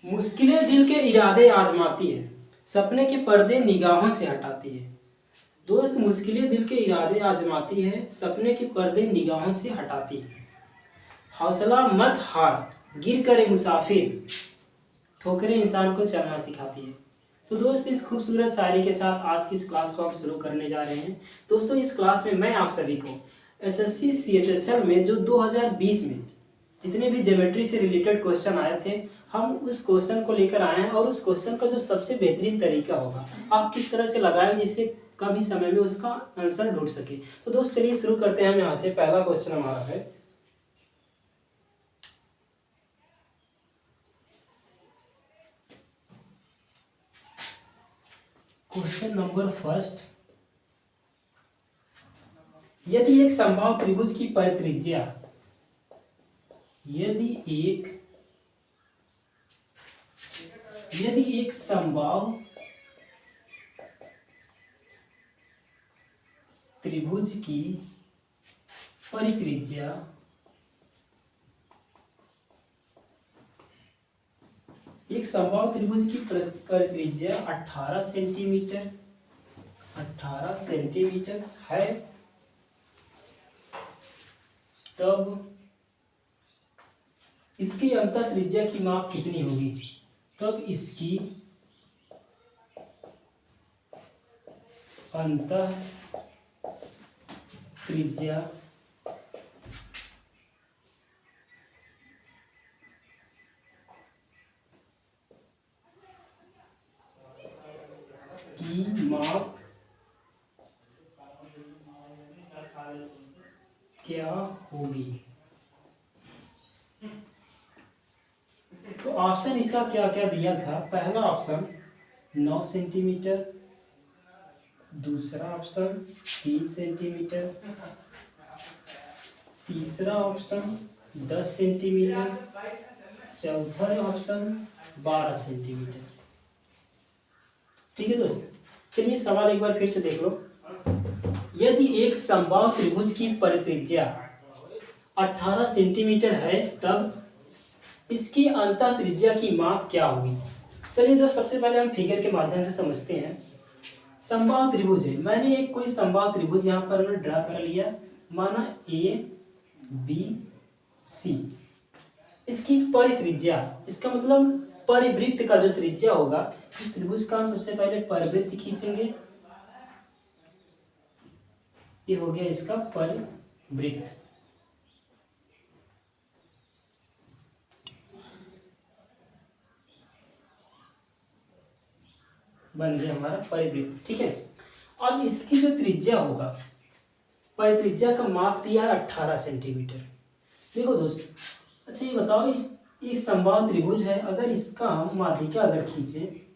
मुश्किलें दिल के इरादे आजमाती है, सपने के पर्दे निगाहों से हटाती है। दोस्त, मुश्किलें दिल के इरादे आजमाती है, सपने के पर्दे निगाहों से हटाती है। हौसला मत हार, गिर करे मुसाफिर, ठोकरें इंसान को चलना सिखाती है। तो दोस्त, इस खूबसूरत शायरी के साथ आज की इस क्लास को हम शुरू करने जा रहे हैं। दोस्तों, इस क्लास में मैं आप सभी को एसएससी सीएचएसएल में जो 2020 में जितने भी ज्योमेट्री से रिलेटेड क्वेश्चन आए थे, हम उस क्वेश्चन को लेकर आए हैं और उस क्वेश्चन का जो सबसे बेहतरीन तरीका होगा आप किस तरह से लगाएं जिससे कम ही समय में उसका आंसर ढूंढ सके। तो दोस्त, चलिए शुरू करते हैं। हम यहाँ से पहला क्वेश्चन हमारा है, क्वेश्चन नंबर फर्स्ट। यदि एक समबाहु त्रिभुज की परित्रिज्या यदि एक समबाहु त्रिभुज की परित्रिज्या एक समबाहु त्रिभुज की परित्रिज्या 18 सेंटीमीटर है, तब इसकी अंतः त्रिज्या की माप कितनी होगी? तब इसकी अंतः त्रिज्या की माप क्या होगी? तो ऑप्शन इसका क्या क्या दिया था? पहला ऑप्शन 9 सेंटीमीटर, दूसरा ऑप्शन 3 सेंटीमीटर, तीसरा ऑप्शन 10 सेंटीमीटर, चौथा ऑप्शन 12 सेंटीमीटर। ठीक है दोस्त, चलिए सवाल एक बार फिर से देख लो। यदि एक समबाहु त्रिभुज की परित्रिज्या 18 सेंटीमीटर है, तब इसकी अंतः त्रिज्या की माप क्या होगी? चलिए दोस्त, सबसे पहले हम फिगर के माध्यम से समझते हैं। समबाहु त्रिभुज है, मैंने एक कोई समबाहु त्रिभुज यहाँ पर मैं ड्रा कर लिया, माना ABC। इसकी परित्रिज्या, इसका मतलब परिवृत्त का जो त्रिज्या होगा, इस त्रिभुज का हम सबसे पहले परिवृत्त खींचेंगे। ये हो गया इसका परिवृत्त। बन गया हमारा परिवृत्त। ठीक है, अब इसकी जो त्रिज्या होगा, परित्रिज्या का माप दिया है 18 सेंटीमीटर। देखो दोस्त, अच्छा ये बताओ, इस समबाहु त्रिभुज है, अगर इसका हम माध्यिका अगर खींचे,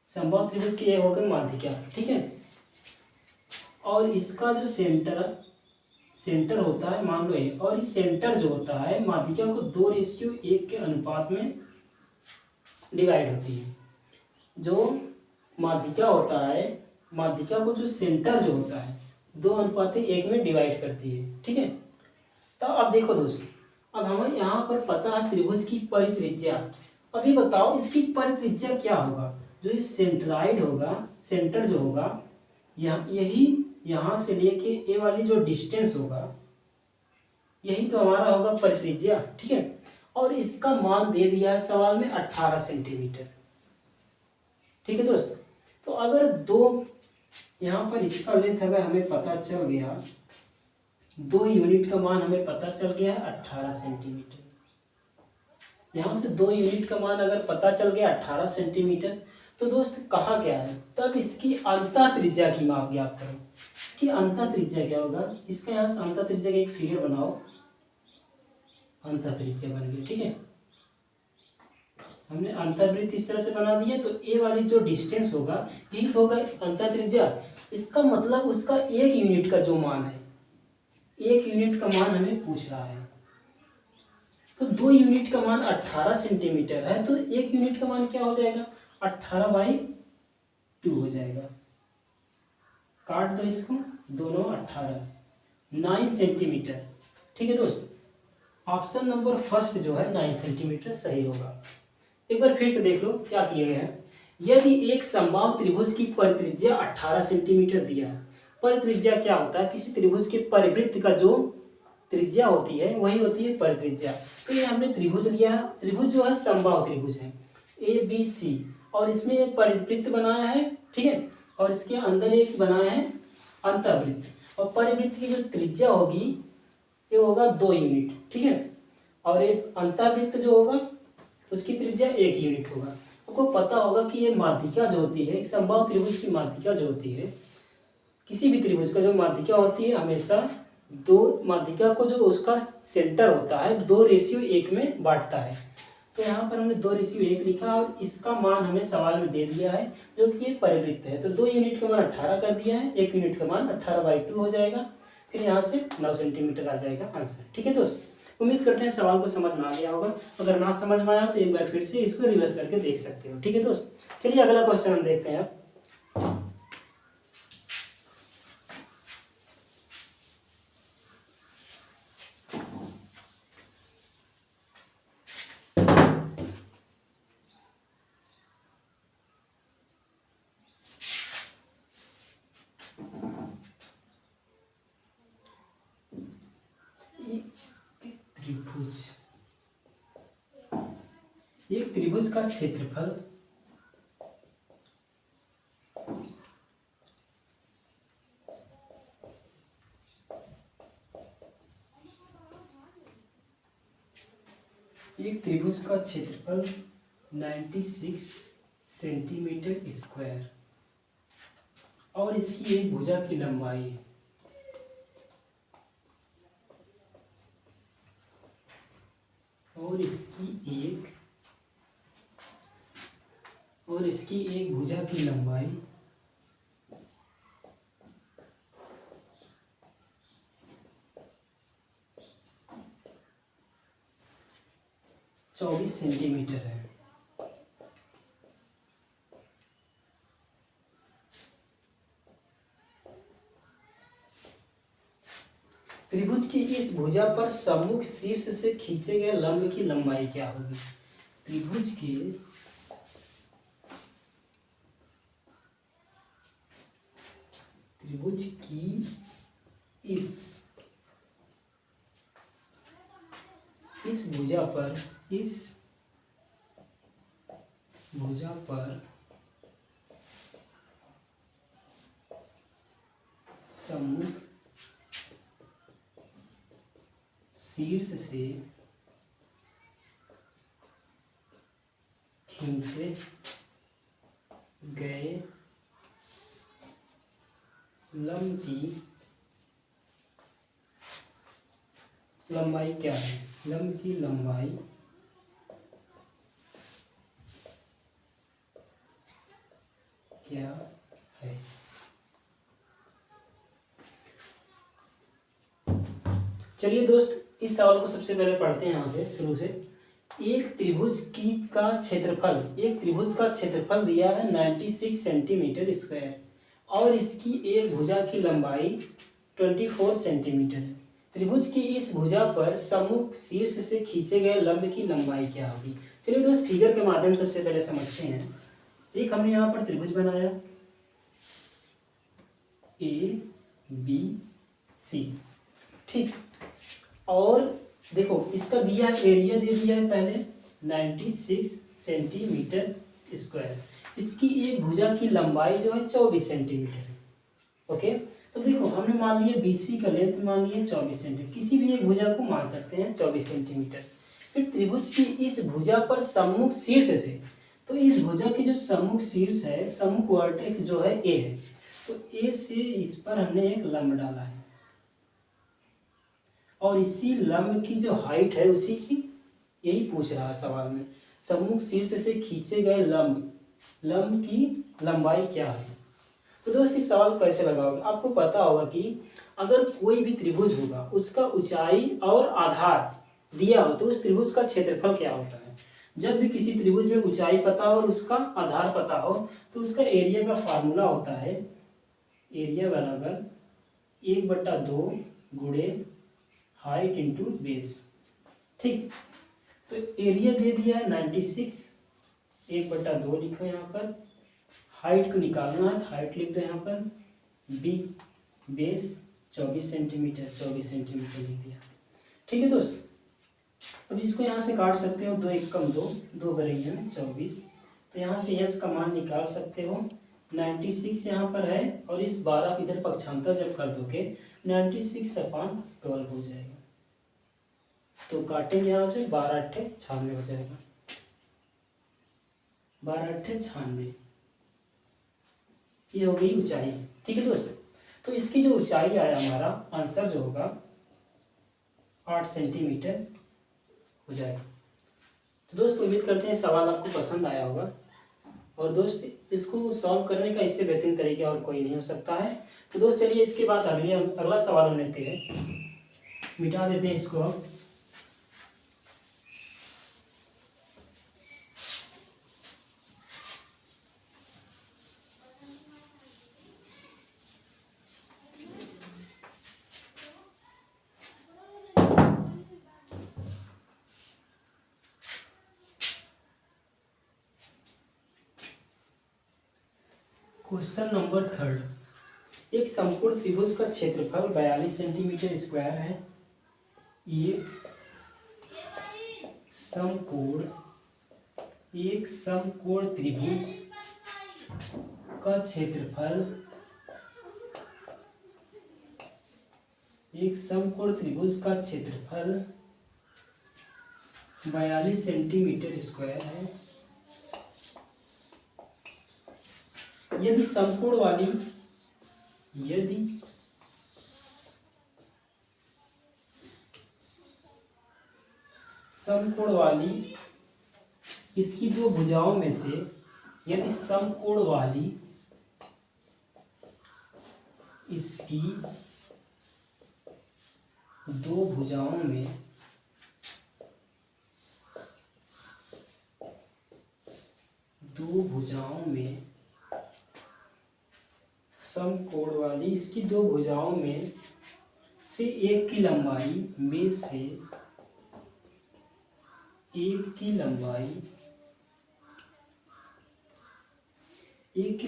समबाहु त्रिभुज की ये होगा माध्यिका, ठीक है, और इसका जो सेंटर होता है मान लो ये, और इस सेंटर जो होता है माध्यिका को 2:1 के अनुपात में डिवाइड होती है। जो माध्यिका होता है, माध्यिका को जो सेंटर जो होता है 2:1 में डिवाइड करती है। ठीक है, तो अब देखो दोस्त, अब हमें यहाँ पर पता है त्रिभुज की परित्रिज्या। अभी बताओ इसकी परित्रिज्या क्या होगा? जो इस सेंट्राइड होगा, सेंटर जो होगा, यही यहाँ से लेके ए वाली जो डिस्टेंस होगा, यही तो हमारा होगा परित्रिज्या। ठीक है, और इसका मान दे दिया है सवाल में 18 सेंटीमीटर। ठीक है दोस्त, तो अगर दो यहाँ पर इसका लेंथ अगर हमें पता चल गया, 2 यूनिट का मान हमें पता चल गया है 18 सेंटीमीटर। यहाँ से 2 यूनिट का मान अगर पता चल गया 18 सेंटीमीटर, तो दोस्त कहा क्या है? तब इसकी अंतः त्रिज्या की माप याद करो। इसकी अंतः त्रिज्या क्या होगा? इसका यहाँ से अंतः त्रिज्या का एक फिगर बनाओ, अंतः त्रिज्या बन गई। ठीक है, हमने अंतर्वृत्त इस तरह से बना दिया, तो ए वाली जो डिस्टेंस होगा यही तो होगा अंतः त्रिज्या। इसका मतलब उसका 1 यूनिट का जो मान है, 1 यूनिट का मान हमें पूछ रहा है। तो 2 यूनिट का मान 18 सेंटीमीटर है, तो 1 यूनिट का मान क्या हो जाएगा? 18/2 हो जाएगा। काट दो इसको, दोनों 18, 9 सेंटीमीटर। ठीक है दोस्त, ऑप्शन नंबर फर्स्ट जो है 9 सेंटीमीटर सही होगा। एक बार फिर से देख लो क्या किया गया है। यदि एक समबाहु त्रिभुज की परित्रिज्या 18 सेंटीमीटर दिया है। परित्रिज्या क्या होता है? किसी त्रिभुज के परिवृत्त का जो त्रिज्या होती है वही होती है परित्रिज्या। तो ये हमने त्रिभुज लिया है, त्रिभुज जो है समबाहु त्रिभुज है ABC, और इसमें एक परिवृत्त बनाया है, ठीक है, और इसके अंदर एक बनाया है अंतःवृत्त, और परिवृत्त की जो त्रिज्या होगी ये होगा 2 यूनिट, ठीक है, और एक अंतःवृत्त जो होगा उसकी त्रिज्या 1 यूनिट होगा। आपको पता होगा कि ये माध्यिका जो होती है, समबाहु त्रिभुज की माध्यिका जो होती है, किसी भी त्रिभुज का जो माध्यिका होती है हमेशा दो माध्यिका को जो उसका सेंटर होता है 2:1 में बांटता है। तो यहाँ पर हमने 2:1 लिखा और इसका मान हमें सवाल में दे दिया है जो कि ये परिवृत्त है। तो 2 यूनिट का मान 18 कर दिया है, 1 यूनिट का मान 18/2 हो जाएगा। फिर यहाँ से 9 सेंटीमीटर आ जाएगा आंसर। ठीक है दोस्त, उम्मीद करते हैं सवाल को समझ में आ गया होगा। अगर ना समझ में आया तो एक बार फिर से इसको रिवर्स करके देख सकते हो। ठीक है दोस्त, चलिए अगला क्वेश्चन हम देखते हैं। एक त्रिभुज का क्षेत्रफल एक त्रिभुज का क्षेत्रफल 96 सेंटीमीटर स्क्वायर और इसकी एक भुजा की लंबाई है। और इसकी एक भुजा की लंबाई 24 सेंटीमीटर है। त्रिभुज की इस भुजा पर सम्मुख शीर्ष से खींचे गए लंब की लंबाई क्या होगी? त्रिभुज की इस भुजा पर सम्मुख शीर्ष से खींचे गए लंब की लंबाई क्या है? लंब की लंबाई क्या है? चलिए दोस्त, इस सवाल को सबसे पहले पढ़ते हैं यहाँ से शुरू से। एक त्रिभुज का क्षेत्रफल दिया है 96 सेंटीमीटर स्क्वायर और इसकी एक भुजा की लंबाई 24 सेंटीमीटर है। त्रिभुज की इस भुजा पर सम्मुख शीर्ष से खींचे गए लंब की लंबाई क्या होगी? चलिए दोस्त, फिगर के माध्यम से सबसे पहले समझते हैं। एक हमने यहाँ पर त्रिभुज बनाया ABC, ठीक, और देखो इसका दिया एरिया दे दिया है पहले 96 सेंटीमीटर स्क्वायर। इसकी एक भुजा की लंबाई जो है 24 सेंटीमीटर है। ओके, तो देखो हमने मान लिया BC का लेंथ मान लिया 24 सेंटीमीटर, किसी भी एक भुजा को मान सकते हैं 24 सेंटीमीटर। फिर त्रिभुज की इस भुजा पर सम्मुख शीर्ष से, तो इस भुजा की जो सम्मुख शीर्ष है, सम्मुख वर्टेक्स जो है A है, तो A से इस पर हमने एक लंब डाला है और इसी लंब की जो हाइट है उसी की, यही पूछ रहा है सवाल में, सम्मुख शीर्ष से खींचे गए लंब की लंबाई क्या है। तो दोस्त इस सवाल को कैसे लगाओगे? आपको पता होगा कि अगर कोई भी त्रिभुज होगा उसका ऊंचाई और आधार दिया हो तो उस त्रिभुज का क्षेत्रफल क्या होता है। जब भी किसी त्रिभुज में ऊंचाई पता हो और उसका आधार पता हो तो उसका एरिया का फार्मूला होता है एरिया बराबर 1/2 गुणे हाइट इंटू बेस। ठीक। तो एरिया दे दिया है 96, 1/2 लिखो यहाँ पर। हाइट को निकालना है, हाइट लिख दो यहाँ पर, बी बेस 24 सेंटीमीटर, 24 सेंटीमीटर लिख दिया। ठीक है दोस्त, अब इसको यहाँ से काट सकते हो, 2 1 कम 2, 2 बनेंगे 24। तो यहाँ से यस का मान निकाल सकते हो, 96 यहाँ पर है, और इस 12 की इधर पक्षांतर जब कर दोगे 96/12 हो जाएगा। तो काटेंगे यहाँ से, 12 8 96 हो जाएगा, 12 8 96। ये हो गई ऊंचाई। ठीक है दोस्त, तो इसकी जो ऊंचाई आया हमारा आंसर जो होगा 8 सेंटीमीटर हो जाएगा। तो दोस्त उम्मीद करते हैं सवाल आपको पसंद आया होगा, और दोस्त इसको सॉल्व करने का इससे बेहतरीन तरीका और कोई नहीं हो सकता है। तो दोस्त चलिए इसके बाद अगला सवाल हम लेते हैं, मिटा देते हैं इसको अब। क्वेश्चन नंबर 3, एक समकोण त्रिभुज का क्षेत्रफल 42 सेंटीमीटर स्क्वायर है। एक समकोण त्रिभुज का क्षेत्रफल, एक समकोण त्रिभुज का क्षेत्रफल 42 सेंटीमीटर स्क्वायर है। यदि समकोण वाली इसकी दो भुजाओं में से, यदि समकोण वाली इसकी दो भुजाओं में समकोण वाली इसकी दो भुजाओं में से एक की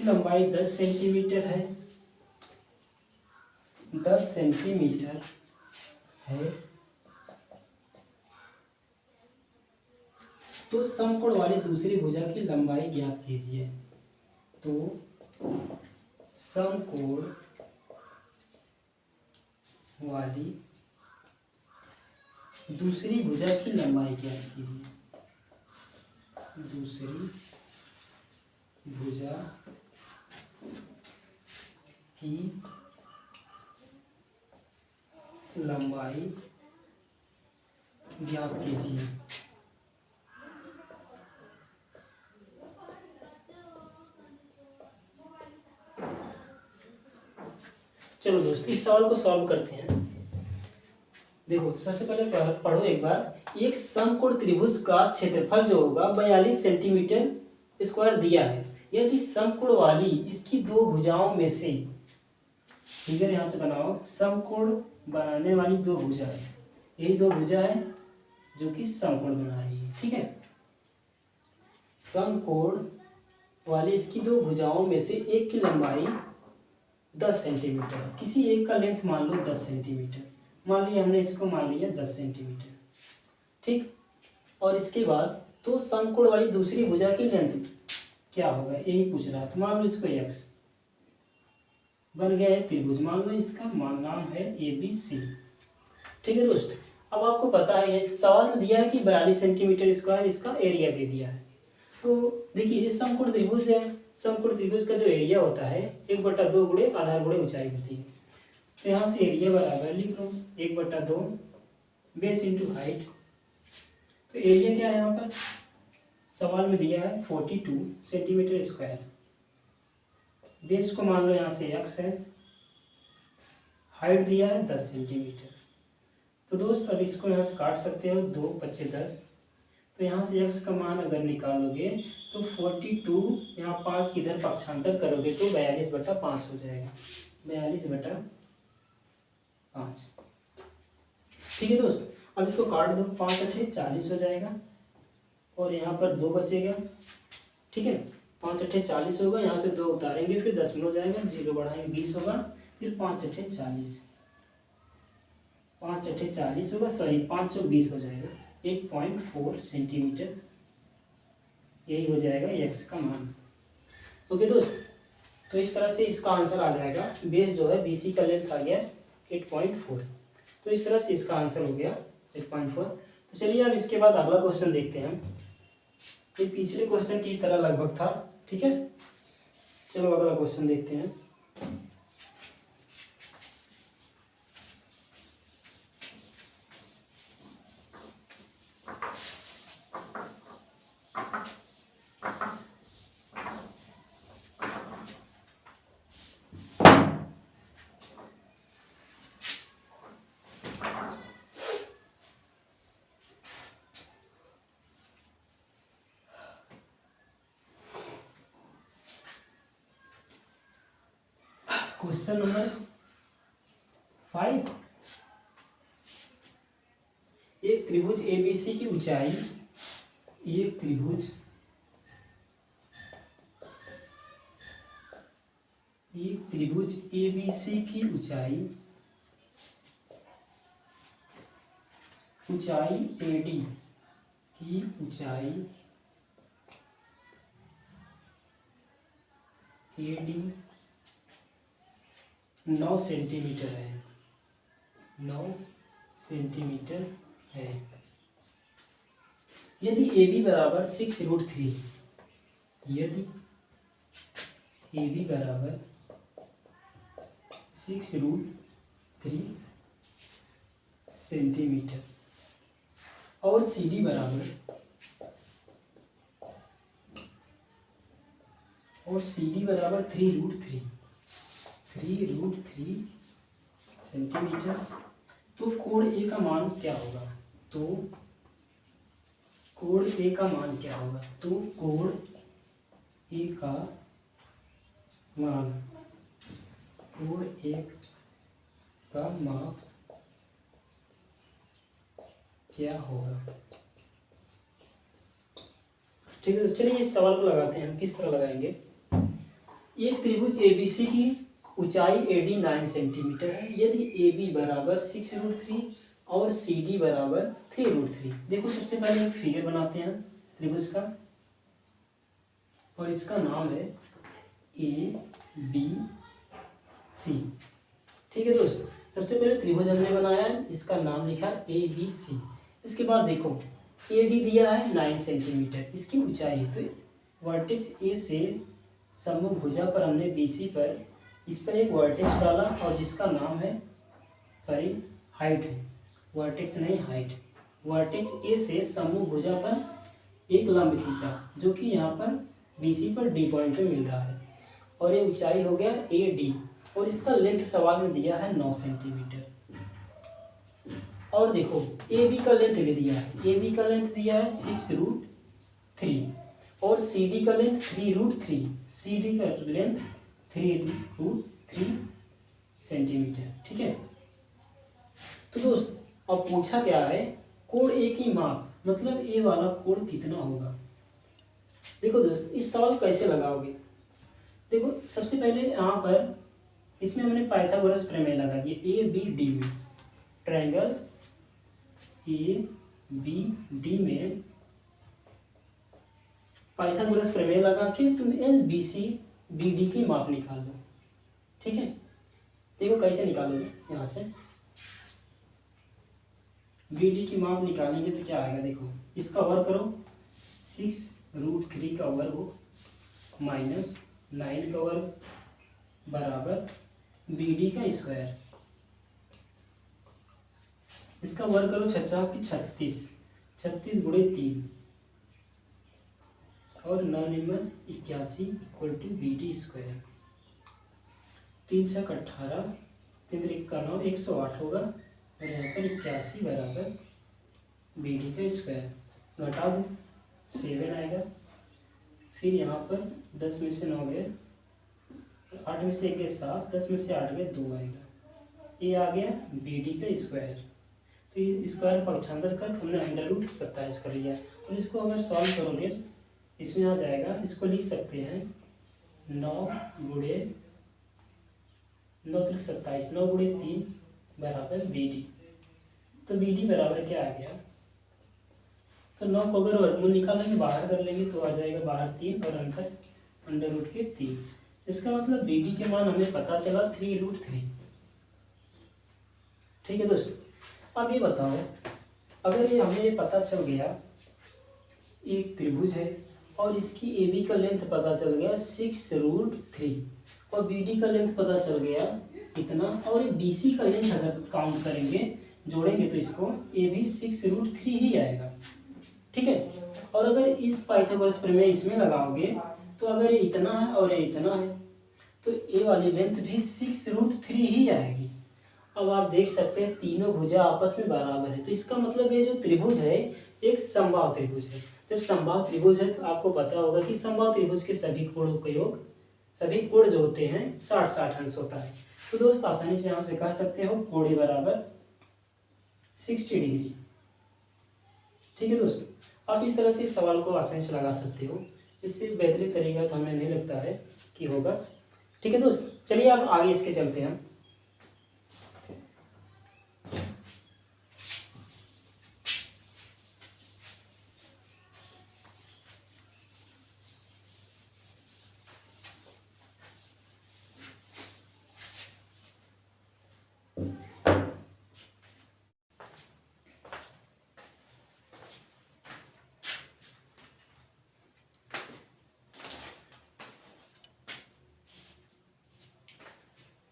लंबाई 10 सेंटीमीटर है, 10 सेंटीमीटर है, तो समकोण वाली दूसरी भुजा की लंबाई ज्ञात कीजिए। तो समकोण वाली दूसरी भुजा की लंबाई ज्ञात कीजिए। दूसरी भुजा की लंबाई ज्ञात कीजिए। चलो दोस्त इस सवाल को सॉल्व करते हैं। देखो सबसे पहले पढ़ो एक बार, एक समकोण त्रिभुज का क्षेत्रफल जो होगा 42 सेंटीमीटर स्क्वायर दिया है। यदि समकोण वाली इसकी दो भुजाओं में से, फिगर यहाँ से बनाओ, समकोण बनाने वाली दो भुजा है, यही दो भुजा है जो कि समकोण बना रही है। ठीक है, समकोण वाली इसकी दो भुजाओं में से एक की लंबाई 10 सेंटीमीटर, किसी एक का लेंथ मान लो 10 सेंटीमीटर, मान लिया हमने इसको, मान लिया 10 सेंटीमीटर। ठीक, और इसके बाद तो समकोण वाली दूसरी भुजा की लेंथ क्या होगा यही पूछ रहा है। तो मान लो इसको x बन गया है त्रिभुज, मान लो इसका नाम है ABC। ठीक है दोस्त, अब आपको पता है सवाल में दिया है कि 42 सेंटीमीटर स्क्वायर इसका एरिया दे दिया है। तो देखिए ये समकोण त्रिभुज है, समकोण त्रिभुज का जो एरिया होता है 1/2 गुणे आधार गुणे ऊंचाई होती है। तो यहाँ से एरिया बराबर लिख लो 1/2 बेस इंटू हाइट। तो एरिया क्या है यहाँ पर सवाल में दिया है 42 सेंटीमीटर स्क्वायर, बेस को मान लो यहाँ से x है, हाइट दिया है 10 सेंटीमीटर। तो दोस्त अब इसको यहाँ से काट सकते हो, 2 5 10। तो यहाँ से x का मान अगर निकालोगे तो 42, यहाँ 5 इधर पक्षांतर करोगे तो 42/5 हो जाएगा, 42/5। ठीक है दोस्त, अब इसको काट दो, 5×8 = 40 हो जाएगा और यहाँ पर 2 बचेगा, ठीक है। 5×8 = 40 होगा, यहाँ से 2 उतारेंगे फिर 10 में हो जाएगा, 0 बढ़ाएंगे 20 होगा, फिर 5×8 = 40, 5×8 = 40 होगा, सॉरी 5×20 हो जाएगा, 8.4 सेंटीमीटर, यही हो जाएगा एक्स का मान। ओके दोस्त, तो इस तरह से इसका आंसर आ जाएगा। बेस जो है BC का लेंथ आ गया 8.4, तो इस तरह से इसका आंसर हो गया 8.4। तो चलिए अब इसके बाद अगला क्वेश्चन देखते हैं। ये पिछले क्वेश्चन की तरह लगभग था, ठीक है। चलो अगला क्वेश्चन देखते हैं। क्वेश्चन नंबर 5, एक त्रिभुज ABC की ऊंचाई, एक त्रिभुज ABC की ऊंचाई AD की ऊंचाई AD 9 सेंटीमीटर है, 9 सेंटीमीटर है। यदि AB बराबर 6√3, यदि AB बराबर 6√3 सेंटीमीटर और CD बराबर 3√3 सेंटीमीटर, तो कोण A का मान क्या होगा? तो कोण A का मान क्या होगा? तो कोण A का मान, कोण A का मान क्या होगा? ठीक है, तो चलिए इस सवाल को लगाते हैं। हम किस तरह लगाएंगे? एक त्रिभुज ABC की ऊंचाई AD 9 सेंटीमीटर है। यदि AB बराबर 6√3 और CD बराबर 3√3। देखो सबसे पहले एक फिगर बनाते हैं त्रिभुज का, और इसका नाम है ABC। ठीक है दोस्तों, सबसे पहले त्रिभुज हमने बनाया है, इसका नाम लिखा ABC। इसके बाद देखो AD दिया है 9 सेंटीमीटर, इसकी ऊंचाई है। तो वर्टेक्स A से सम्मुख भुजा पर हमने BC पर इस पर एक वर्टेक्स डाला और जिसका नाम है, सॉरी हाइट है, वर्टेक्स नहीं हाइट। वर्टेक्स A से सम्मुख भुजा पर एक लंब खींचा जो कि यहाँ पर BC पर D पॉइंट पे मिल रहा है, और ये ऊंचाई हो गया AD, और इसका लेंथ सवाल में दिया है 9 सेंटीमीटर। और देखो AB का लेंथ भी दिया है, AB का लेंथ दिया है 6√3 और CD का लेंथ 3√3, CD का लेंथ 3√3 सेंटीमीटर। ठीक है, तो दोस्त अब पूछा क्या है, कोण A की माप, मतलब A वाला कोण कितना होगा। देखो दोस्त इस सवाल कैसे लगाओगे? देखो सबसे पहले यहाँ पर इसमें हमने पाइथागोरस प्रमेय लगा दिया। ABD में ट्रायंगल ABD में पाइथागोरस प्रमेय लगा के तुम LBC BD की माप निकाल लो। ठीक है, देखो कैसे निकालोगे। यहाँ से BD की माप निकालेंगे तो क्या आएगा, देखो इसका वर्ग करो, 6√3 का वर्ग माइनस 9 का वर्ग बराबर BD का स्क्वायर। इसका वर्ग करो 6×36, 36 × 3 और 9×9 81 = BD स्क्वायर। 3×6 = 18, 3×3 = 9, 108 होगा, और यहाँ पर 81 बराबर BD का स्क्वायर। घटा दो 7 आएगा, फिर यहाँ पर 10 में से 9 गए, 8 में से 1 गए 7, 10 में से 8 गए 2 आएगा। ये आ गया BD का स्क्वायर। तो ये स्क्वायर पक्षांतर कर हमने अंडर रूट 27 कर लिया। और इसको अगर सॉल्व करोगे इसमें आ जाएगा, इसको लिख सकते हैं 9 गुणे 9 3 27, 9 गुणे 3 बराबर BD। तो BD बराबर क्या आ गया, तो 9 को अगर वर्गमूल निकालेंगे बाहर कर लेंगे तो आ जाएगा बाहर 3 और अंदर अंडर रूट के 3। इसका मतलब BD के मान हमें पता चला 3√3। ठीक है दोस्तों, अब ये बताओ, अगर ये हमें पता चल गया एक त्रिभुज है और इसकी AB का लेंथ पता चल गया 6√3 और BD का लेंथ पता चल गया इतना, और BC का लेंथ अगर काउंट करेंगे जोड़ेंगे तो इसको AB 6√3 ही आएगा। ठीक है, और अगर इस पाइथागोरस प्रमेय इसमें लगाओगे तो अगर ये इतना है और ये इतना है तो ए वाली लेंथ भी 6√3 ही आएगी। अब आप देख सकते हैं तीनों भुजा आपस में बराबर है, तो इसका मतलब ये जो त्रिभुज है एक समबाहु त्रिभुज है। जब समबाहु त्रिभुज है तो आपको पता होगा कि समबाहु त्रिभुज के सभी कोणों का योग, सभी कोण जो होते हैं 60-60 अंश होता है। तो दोस्त आसानी से यहाँ से कह सकते हो कोण बराबर 60 डिग्री। ठीक है दोस्त, आप इस तरह से इस सवाल को आसानी से लगा सकते हो, इससे बेहतरीन तरीका तो हमें नहीं लगता है कि होगा। ठीक है दोस्त, चलिए अब आगे इसके चलते हैं।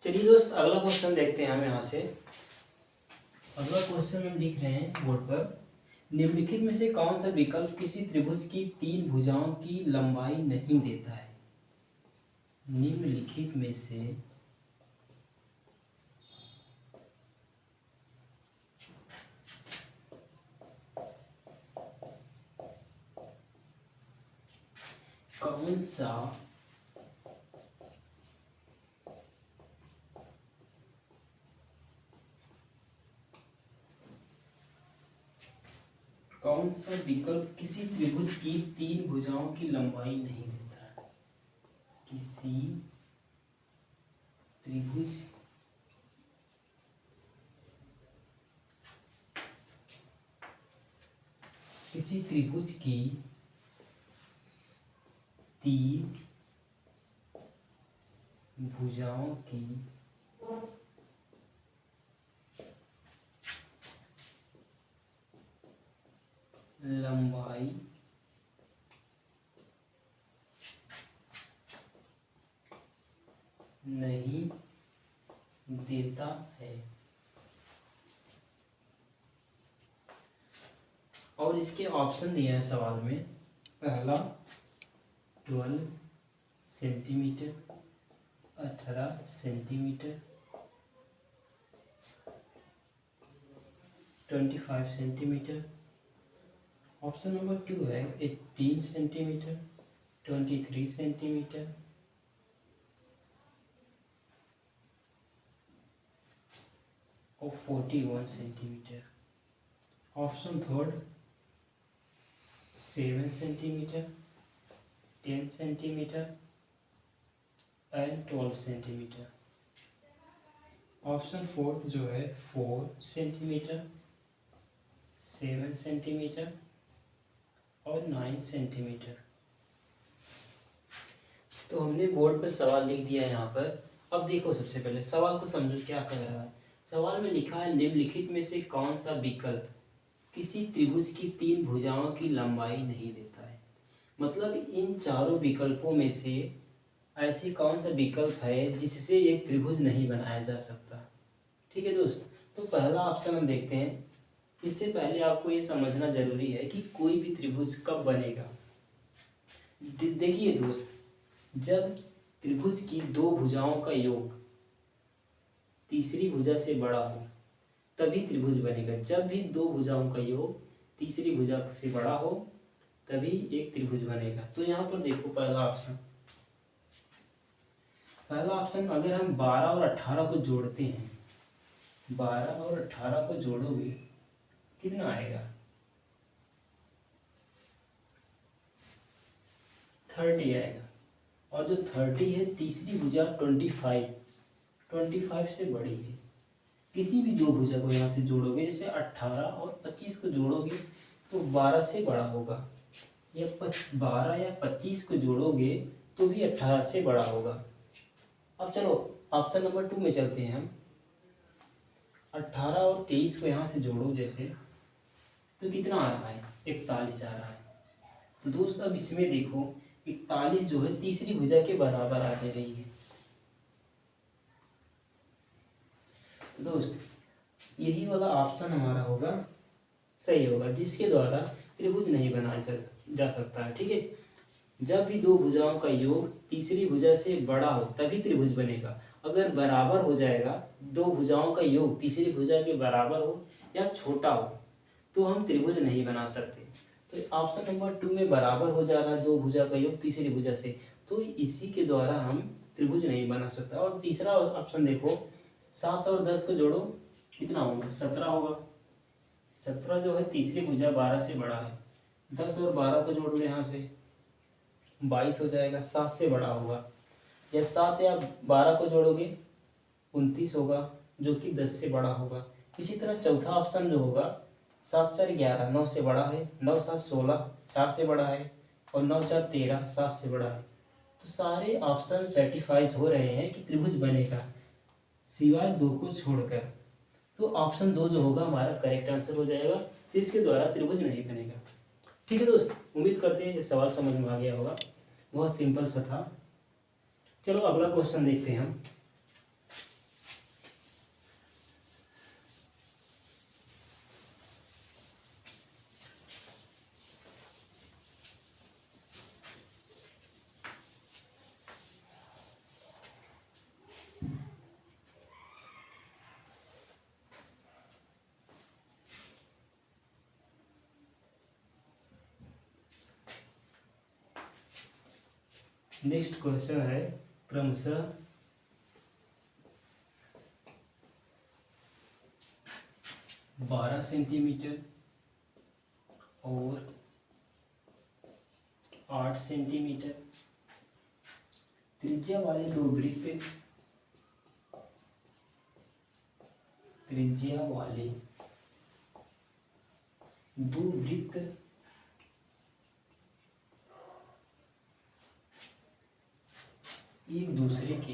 चलिए दोस्त, अगला क्वेश्चन देखते हैं हम यहाँ से। अगला क्वेश्चन हम लिख रहे हैं बोर्ड पर, निम्नलिखित में से कौन सा विकल्प किसी त्रिभुज की 3 भुजाओं की लंबाई नहीं देता है। निम्नलिखित में से कौन सा विकल्प किसी त्रिभुज की 3 भुजाओं की लंबाई नहीं देता है। किसी त्रिभुज की 3 भुजाओं की लंबाई नहीं देता है। और इसके ऑप्शन दिए हैं सवाल में। पहला 12 centimetre, 18 centimetre, 25 centimetre. Option number 2 है 18 सेंटीमीटर, 23 सेंटीमीटर और 41 centimetre. Option third 7 centimetre, 10 centimetre and 12 centimetre. Option fourth जो है 4 सेंटीमीटर, 7 सेंटीमीटर और 9 सेंटीमीटर। तो हमने बोर्ड पर सवाल लिख दिया है यहाँ पर। अब देखो, सबसे पहले सवाल को समझो क्या कह रहा है। सवाल में लिखा है निम्नलिखित में से कौन सा विकल्प किसी त्रिभुज की 3 भुजाओं की लंबाई नहीं देता है। मतलब इन चारों विकल्पों में से ऐसी कौन सा विकल्प है जिससे एक त्रिभुज नहीं बनाया जा सकता। ठीक है दोस्त, तो पहला ऑप्शन हम देखते हैं। इससे पहले आपको ये समझना जरूरी है कि कोई भी त्रिभुज कब बनेगा। देखिए दोस्त, जब त्रिभुज की 2 भुजाओं का योग तीसरी भुजा से बड़ा हो तभी त्रिभुज बनेगा। जब भी 2 भुजाओं का योग तीसरी भुजा से बड़ा हो तभी एक त्रिभुज बनेगा। तो यहाँ पर देखो पहला ऑप्शन अगर हम 12 और 18 को जोड़ते हैं, 12 और 18 को जोड़ोगे कितना आएगा 30 आएगा। और जो 30 है तीसरी भुजा 25 से बड़ी है। किसी भी दो भुजा को यहाँ से जोड़ोगे, जैसे 18 और 25 को जोड़ोगे तो 12 से बड़ा होगा, या 12 या 25 को जोड़ोगे तो भी 18 से बड़ा होगा। अब चलो ऑप्शन नंबर 2 में चलते हैं हम। 18 और 23 को यहाँ से जोड़ो जैसे, तो कितना आ रहा है 41 आ रहा है। तो दोस्त अब इसमें देखो 41 जो है तीसरी भुजा के बराबर आ जा रही है। तो दोस्त यही वाला ऑप्शन हमारा होगा, सही होगा, जिसके द्वारा त्रिभुज नहीं बनाया जा सकता है। ठीक है, जब भी दो भुजाओं का योग तीसरी भुजा से बड़ा हो तभी त्रिभुज बनेगा। अगर बराबर हो जाएगा, दो भुजाओं का योग तीसरी भुजा के बराबर हो या छोटा हो तो हम त्रिभुज नहीं बना सकते। तो ऑप्शन नंबर 2 में बराबर हो जा रहा है दो भुजा का योग तीसरी भुजा से, तो इसी के द्वारा हम त्रिभुज नहीं बना सकता। और तीसरा ऑप्शन देखो, 7 और 10 को जोड़ो कितना होगा 17 होगा। 17 जो है तीसरी भुजा 12 से बड़ा है। 10 और 12 को जोड़ लो यहाँ से 22 हो जाएगा, 7 से बड़ा होगा। या 7 या 12 को जोड़ोगे 29 होगा, जो कि 10 से बड़ा होगा। इसी तरह चौथा ऑप्शन जो होगा 7 4 11, 9 से बड़ा है। 9 7 16, 4 से बड़ा है। और 9 4 13, 7 से बड़ा है। तो सारे ऑप्शन सर्टिफाइज हो रहे हैं कि त्रिभुज बनेगा, सिवाय 2 को छोड़कर। तो ऑप्शन 2 जो होगा हमारा करेक्ट आंसर हो जाएगा, तो इसके द्वारा त्रिभुज नहीं बनेगा। ठीक है दोस्त, उम्मीद करते हैं ये सवाल समझ में आ गया होगा, बहुत सिंपल सा था। चलो अगला क्वेश्चन देखते हैं हम। नेक्स्ट क्वेश्चन है क्रमशः 12 सेंटीमीटर और 8 सेंटीमीटर त्रिज्या वाले दो वृत्त एक दूसरे के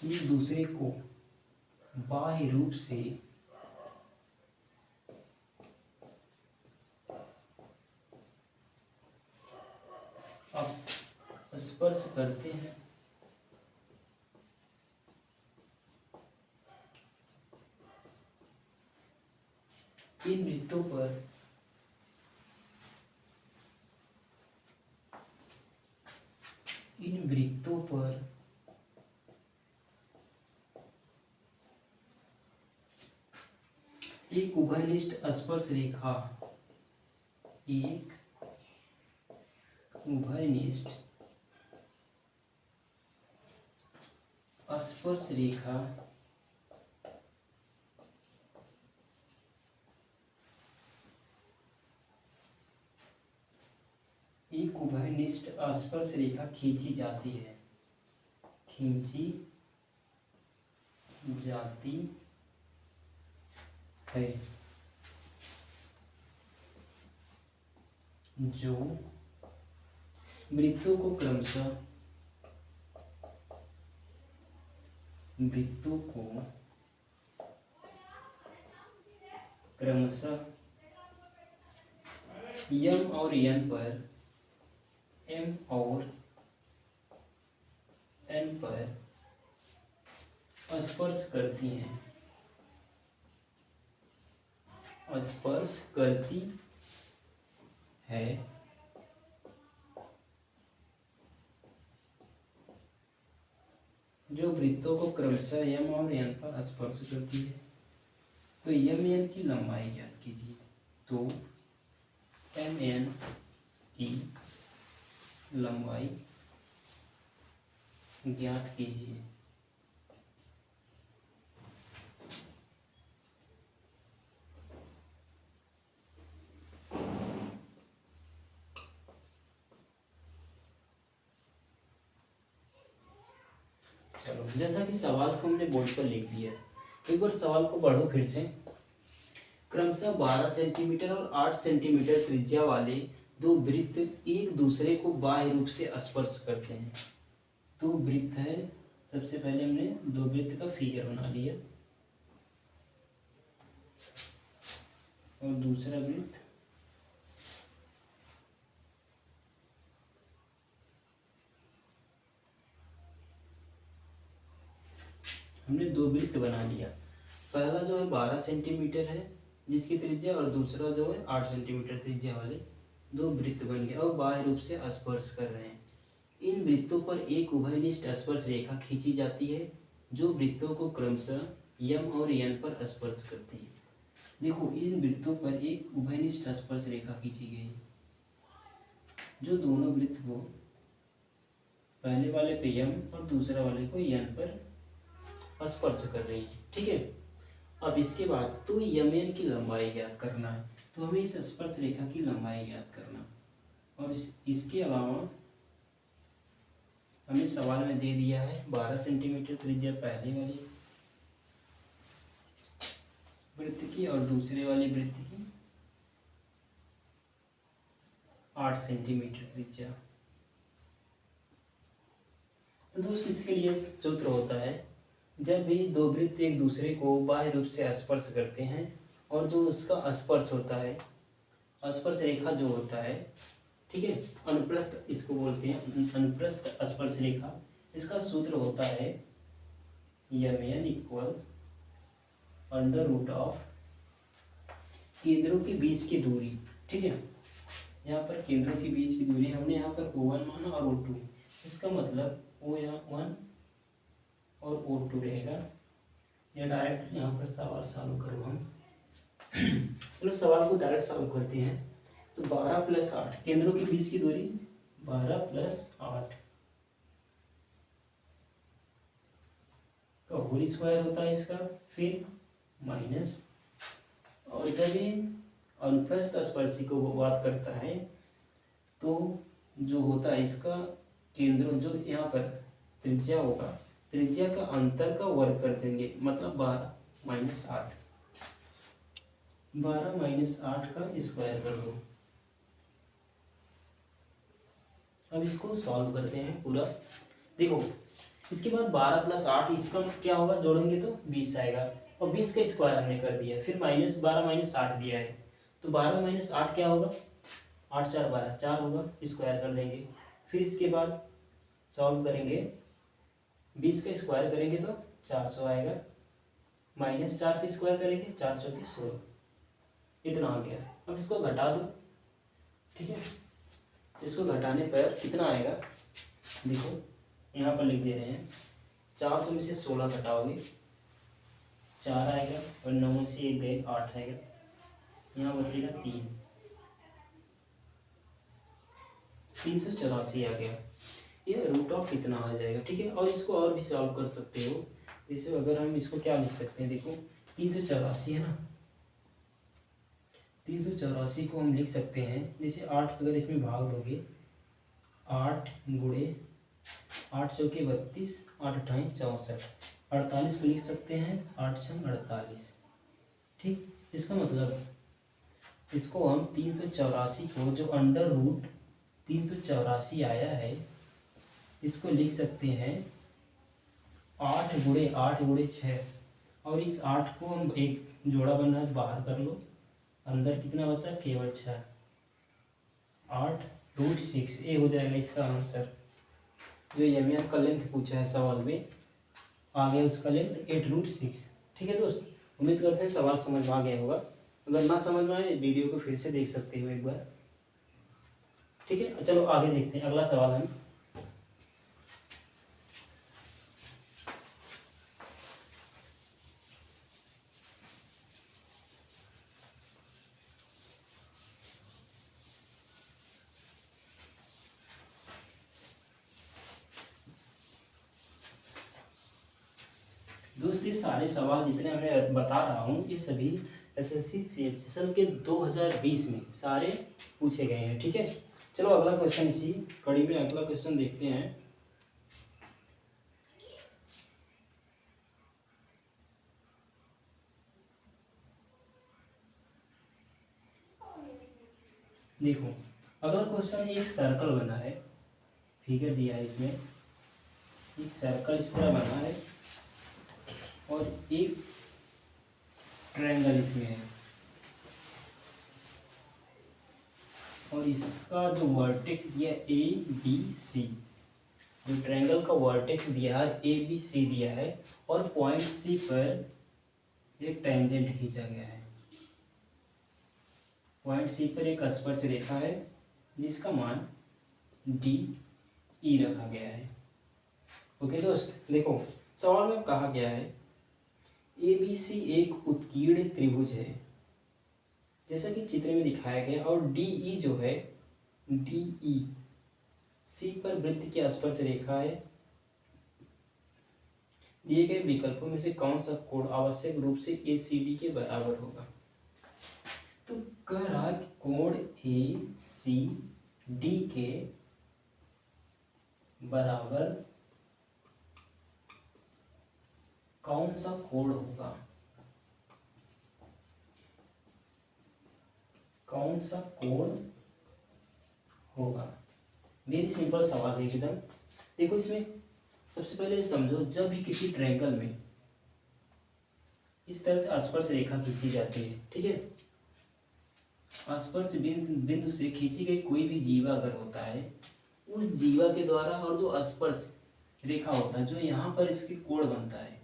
एक दूसरे को बाह्य रूप से स्पर्श करते हैं, इन वृत्तों पर एक उभयनिष्ठ स्पर्श रेखा खींची जाती है जो वृत्तों को क्रमशः M और N पर स्पर्श करती है जो वृत्तों को क्रमशः M और N पर स्पर्श करती है। तो MN की लंबाई ज्ञात कीजिए। तो MN की लंबाई ज्ञात कीजिए। चलो, जैसा कि सवाल को हमने बोर्ड पर लिख दिया, एक बार सवाल को पढ़ो फिर से। क्रमशः 12 सेंटीमीटर और 8 सेंटीमीटर त्रिज्या वाले दो वृत्त एक दूसरे को बाह्य रूप से स्पर्श करते हैं। दो वृत्त है, सबसे पहले हमने दो वृत्त का फिगर बना लिया, और दूसरा वृत्त हमने दो वृत्त बना लिया। पहला जो है 12 सेंटीमीटर है जिसकी त्रिज्या, और दूसरा जो है 8 सेंटीमीटर त्रिज्या वाले दो वृत्त बन गए और बाह्य रूप से स्पर्श कर रहे हैं। इन वृत्तों पर एक उभयनिष्ठ स्पर्श रेखा खींची जाती है जो वृत्तों को क्रमशः यम और यन पर स्पर्श करती है। देखो, इन वृत्तों पर एक उभयनिष्ठ स्पर्श रेखा खींची गई जो दोनों वृत्त को, पहले वाले पे यम और दूसरा वाले को यन पर स्पर्श कर रही है। ठीक है, अब इसके बाद तो यमन की लंबाई ज्ञात करना है, तो हमें इस स्पर्श रेखा की लंबाई ज्ञात करना, और इसके अलावा हमें सवाल में दे दिया है 12 सेंटीमीटर त्रिज्या पहले वाली वृत्त की और दूसरे वाली वृत्त की 8 सेंटीमीटर त्रिज्या। तो दोस्त, इसके लिए सूत्र होता है, जब भी दो वृत्त एक दूसरे को बाह्य रूप से स्पर्श करते हैं और जो उसका स्पर्श होता है, स्पर्श रेखा जो होता है, ठीक है, अनुप्रस्थ इसको बोलते हैं, अनुप्रस्थ स्पर्श रेखा, इसका सूत्र होता है यमन इक्वल अंडर रूट ऑफ केंद्रों के बीच की दूरी। ठीक है, यहाँ पर केंद्रों के बीच की दूरी हमने यहाँ पर O1 माना और O2, इसका मतलब O1 और O2 रहेगा। या डायरेक्ट यहाँ पर सवाल सॉल्व करो हम। चलो सवाल को डायरेक्ट सॉल्व करते हैं। तो 12 + 8, केंद्रों के बीच की दूरी 12 + 8 का होल स्क्वायर होता है इसका, फिर माइनस, और जब ये अनुप्रस्थ स्पर्शी को बात करता है तो जो होता है इसका केंद्रों, जो यहाँ पर त्रिज्या होगा, त्रिज्या का अंतर का वर्ग कर देंगे, मतलब 12 - 8, 12 - 8 का स्क्वायर कर दो। अब इसको सॉल्व करते हैं पूरा। देखो, इसके बाद 12 + 8, इसका क्या होगा, जोड़ेंगे तो 20 आएगा, और 20 का स्क्वायर हमने कर दिया, फिर -12 - 8 दिया है, तो 12 - 8 क्या होगा, 8 × 4 = 12, 4 होगा, स्क्वायर कर देंगे। फिर इसके बाद सॉल्व करेंगे, 20 का स्क्वायर करेंगे तो 400 आएगा, -4 का स्क्वायर करेंगे 4 × 4 = 16, इतना आ गया। अब इसको घटा दो। ठीक है, इसको घटाने पर कितना आएगा, देखो यहाँ पर लिख दे रहे हैं, 400 में से 16 घटाओगे 4 आएगा, और 9 में से 1 गए 8 आएगा, यहाँ बचेगा 3, 384 आ गया। ये रूट ऑफ कितना आ जाएगा। ठीक है, और इसको और भी सॉल्व कर सकते हो, जैसे अगर हम इसको क्या लिख सकते हैं, देखो 384 है ना, 384 को हम लिख सकते हैं, जैसे 8 अगर इसमें भाग दोगे, 8 × 8 × 4 = 32, 8 × 8 = 64, 48 को लिख सकते हैं 8 × 6 = 48। ठीक, इसका मतलब इसको हम 384 को, जो अंडर रूट 384 आया है, इसको लिख सकते हैं 8 × 8 × 6, और इस 8 को हम एक जोड़ा बना है बाहर कर लो, अंदर कितना बचा, केवल 6, 8√6, ये हो जाएगा इसका आंसर। जो यमिया का लेंथ पूछा है सवाल में, आ गया उसका लेंथ 8√6। ठीक है दोस्त, उम्मीद करते हैं सवाल समझ में आ गया होगा। अगर ना समझ में आए, वीडियो को फिर से देख सकते हो एक बार। ठीक है, चलो आगे देखते हैं अगला सवाल हम। दोस्त ये सारे सवाल जितने मैं बता रहा हूँ ये सभी एसएससी सेशन के 2020 में सारे पूछे गए हैं, ठीक है। चलो अगला क्वेश्चन, इसी कड़ी में अगला क्वेश्चन देखते हैं। देखो अगला क्वेश्चन, एक सर्कल बना है, फिगर दिया है इसमें, एक सर्कल इस तरह बना है और एक ट्रायंगल इसमें है, और इसका जो वर्टेक्स दिया ए बी सी, जो ट्रायंगल का वर्टेक्स दिया है ए बी सी दिया है, और पॉइंट सी पर एक टेंजेंट खींचा गया है। पॉइंट सी पर एक स्पर्श रेखा है जिसका मान डी ई रखा गया है। ओके दोस्त, देखो सवाल में कहा गया है ए बी सी एक उत्कीर्ण त्रिभुज है जैसा कि चित्र में दिखाया गया, और डी ई जो है, डी ई सी पर वृत्त की स्पर्श रेखा है। दिए गए विकल्पों में से कौन सा कोण आवश्यक रूप से ए सी डी के बराबर होगा। तो कह रहा कि कोण ए सी डी के बराबर कौन सा कोण होगा, कौन सा कोण होगा। वेरी सिंपल सवाल है एकदम। देखो इसमें सबसे पहले समझो, जब भी किसी ट्रायंगल में इस तरह से स्पर्श रेखा खींची जाती है, ठीक है, स्पर्श बिंदु से खींची गई कोई भी जीवा अगर होता है, उस जीवा के द्वारा, और जो स्पर्श रेखा होता है जो यहाँ पर इसकी कोण बनता है,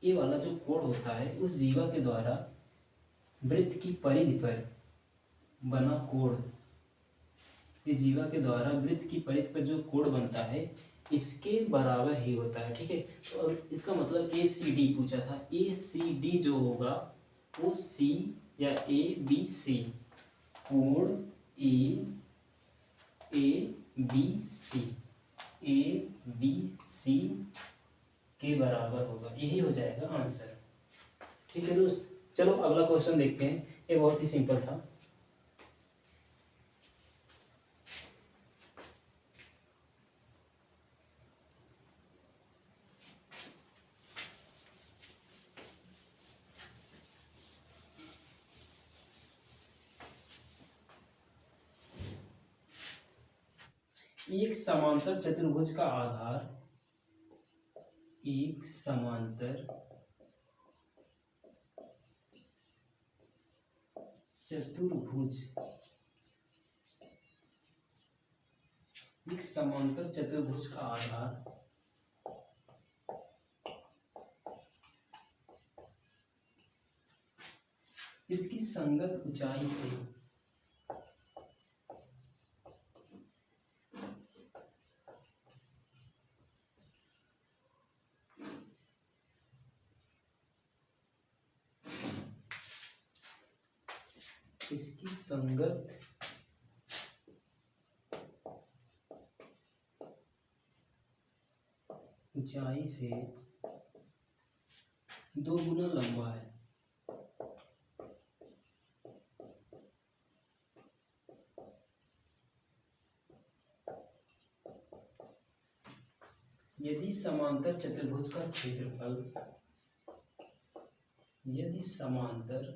ये वाला जो कोण होता है, उस जीवा के द्वारा वृत्त की परिधि पर बना कोण, इस जीवा के द्वारा वृत्त की परिधि पर जो कोण बनता है इसके बराबर ही होता है, ठीक है। तो इसका मतलब ए सी डी पूछा था, ए सी डी जो होगा वो सी या ए बी सी, कोण ए बी सी, ए बी सी के बराबर होगा, यही हो जाएगा आंसर, ठीक है दोस्त। चलो अगला क्वेश्चन देखते हैं, ये बहुत ही सिंपल था। एक समांतर चतुर्भुज का आधार, एक समांतर चतुर्भुज, एक समांतर चतुर्भुज का आधार इसकी संगत ऊंचाई से इसकी संगत ऊंचाई से 2 गुना लंबा है। यदि समांतर चतुर्भुज का क्षेत्रफल, यदि समांतर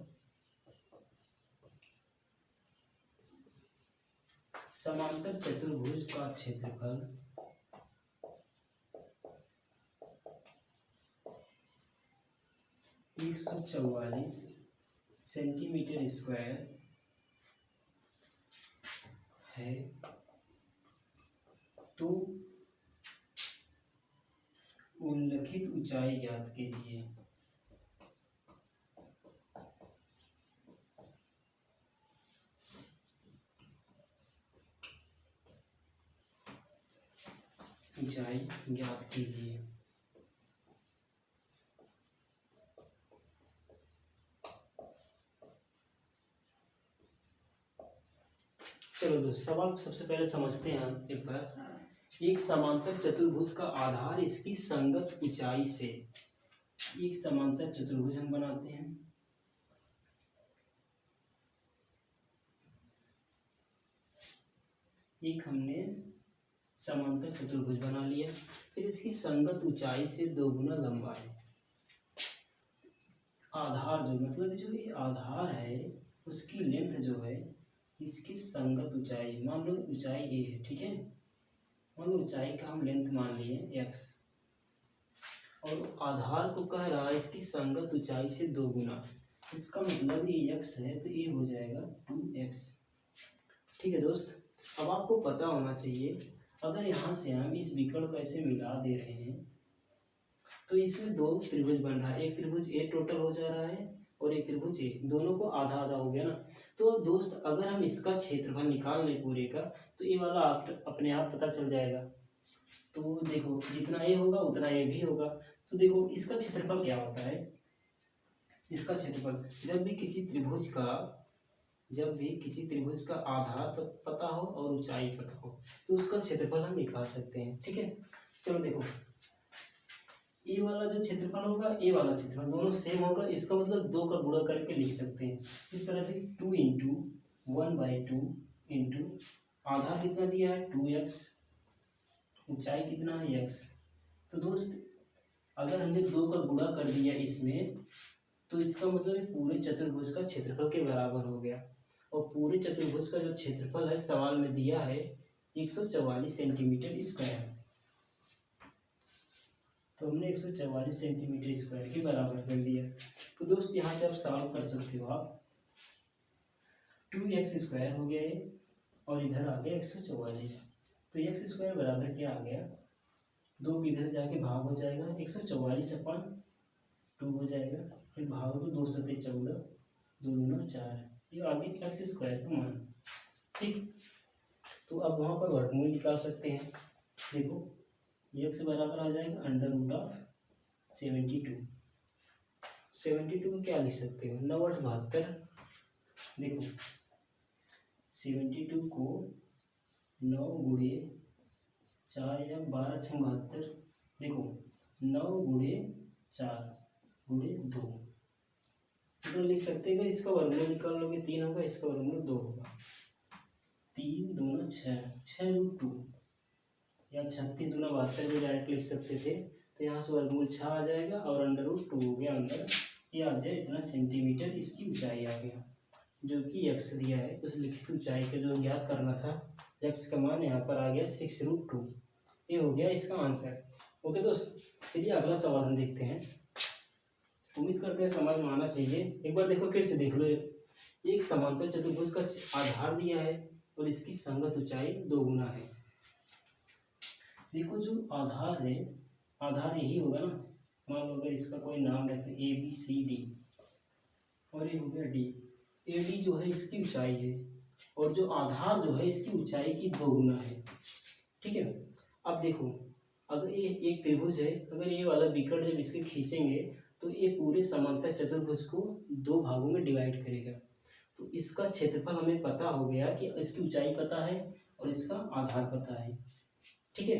चतुर्भुज का क्षेत्रफल 144 सेंटीमीटर स्क्वायर है, तो उल्लिखित ऊंचाई ज्ञात कीजिए। ऊंचाई ज्ञात कीजिए। चलो दोस्त, सवाल सबसे पहले समझते हैं हम एक बार। एक समांतर चतुर्भुज का आधार इसकी संगत ऊंचाई से, एक समांतर चतुर्भुज हम बनाते हैं। एक हमने समांतर चतुर्भुज बना लिया, फिर इसकी संगत ऊंचाई से 2 गुना लंबा है। आधार जो मतलब जो ये आधार है उसकी लेंथ जो है इसकी संगत ऊंचाई, मान लो ऊंचाई ए है, ठीक है, मान लो ऊंचाई का हम लेंथ मान लिए x, और आधार को कह रहा है इसकी संगत ऊंचाई से 2 गुना, इसका मतलब ये x है तो ये हो जाएगा 2x। ठीक है दोस्त, अब आपको पता होना चाहिए अगर यहाँ से हम इस विकर्ण को ऐसे मिला दे रहे हैं तो इसमें 2 त्रिभुज बन रहा है, एक त्रिभुज ए टोटल हो जा रहा है और एक त्रिभुज ए, दोनों को आधा आधा हो गया ना। तो दोस्त अगर हम इसका क्षेत्रफल निकाल लें पूरे का तो ये वाला आप अपने आप पता चल जाएगा। तो देखो जितना ए होगा उतना ए भी होगा। तो देखो इसका क्षेत्रफल क्या होता है, इसका क्षेत्रफल जब भी किसी त्रिभुज का आधार पता हो और ऊंचाई पता हो तो उसका क्षेत्रफल हम निकाल सकते हैं। ठीक है, चलो देखो ए वाला जो क्षेत्रफल होगा ए वाला क्षेत्रफल दोनों सेम होगा, इसका मतलब 2 का गुणा करके लिख सकते हैं इस तरह से 2 इंटू 1/2 इंटू आधार कितना दिया है 2x, ऊंचाई कितना है x। तो दोस्त अगर हमने 2 का गुणा कर दिया इसमें तो इसका मतलब पूरे चतुर्भुज का क्षेत्रफल के बराबर हो गया, और पूरे चतुर्भुज का जो क्षेत्रफल है सवाल में दिया है 144 सेंटीमीटर स्क्वायर। तो हमने 144 सेंटीमीटर स्क्वायर के बराबर कर दिया। तो दोस्त यहाँ से आप सॉल्व कर सकते हो, आप 2x स्क्वायर हो गया ये और इधर आ गया 144। तो x स्क्वायर बराबर क्या आ गया, 2 इधर जाके भाग हो जाएगा 144/2 हो जाएगा, फिर भाग तो 2 सत्ते 14, 2 दूना 4, ये आ गया x स्क्वायर का मान। ठीक, तो अब वहाँ पर वर्गमूल निकाल सकते हैं। देखो x बराबर आ जाएगा √72। 72 को क्या लिख सकते हो 9/8 72। देखो 72 को 9 गुणे 4 या 12×72, देखो 9 गुणे 4 गुणे 2, तो लिख सकते हैं। इसका वर्गमूल निकाल लोगे 3 होगा, इसका वर्गमूल 2 होगा, 3 दूना 6, 6√2 या 36 दूना 72 भी डायरेक्ट लिख सकते थे। तो यहाँ से वर्गमूल 6 आ जाएगा और √2 हो गया अंदर, ये आ जाए इतना सेंटीमीटर इसकी ऊंचाई आ गया, जो कि x दिया है उस लिखित ऊंचाई का जो ज्ञात करना था, x का मान यहाँ पर आ गया 6√2, ये हो गया इसका आंसर। ओके दोस्त, चलिए अगला सवाल हम देखते हैं। उम्मीद करते हैं समझ में आना चाहिए। एक बार देखो फिर से देख लो, एक समांतर चतुर्भुज का आधार दिया है और इसकी संगत ऊंचाई 2 गुना है। देखो जो आधार है, आधार यही होगा ना, मान लो अगर इसका कोई नाम रहता है ABCD और ये हो गया D, AD जो है इसकी ऊंचाई है और जो आधार जो है इसकी ऊंचाई की 2 गुना है। ठीक है, अब देखो अगर ये एक त्रिभुज है, अगर ये वाला विकर्ण जब इसके खींचेंगे तो ये पूरे समांतर चतुर्भुज को 2 भागों में डिवाइड करेगा। तो इसका क्षेत्रफल हमें पता हो गया कि इसकी ऊंचाई पता है और इसका आधार पता है। ठीक है,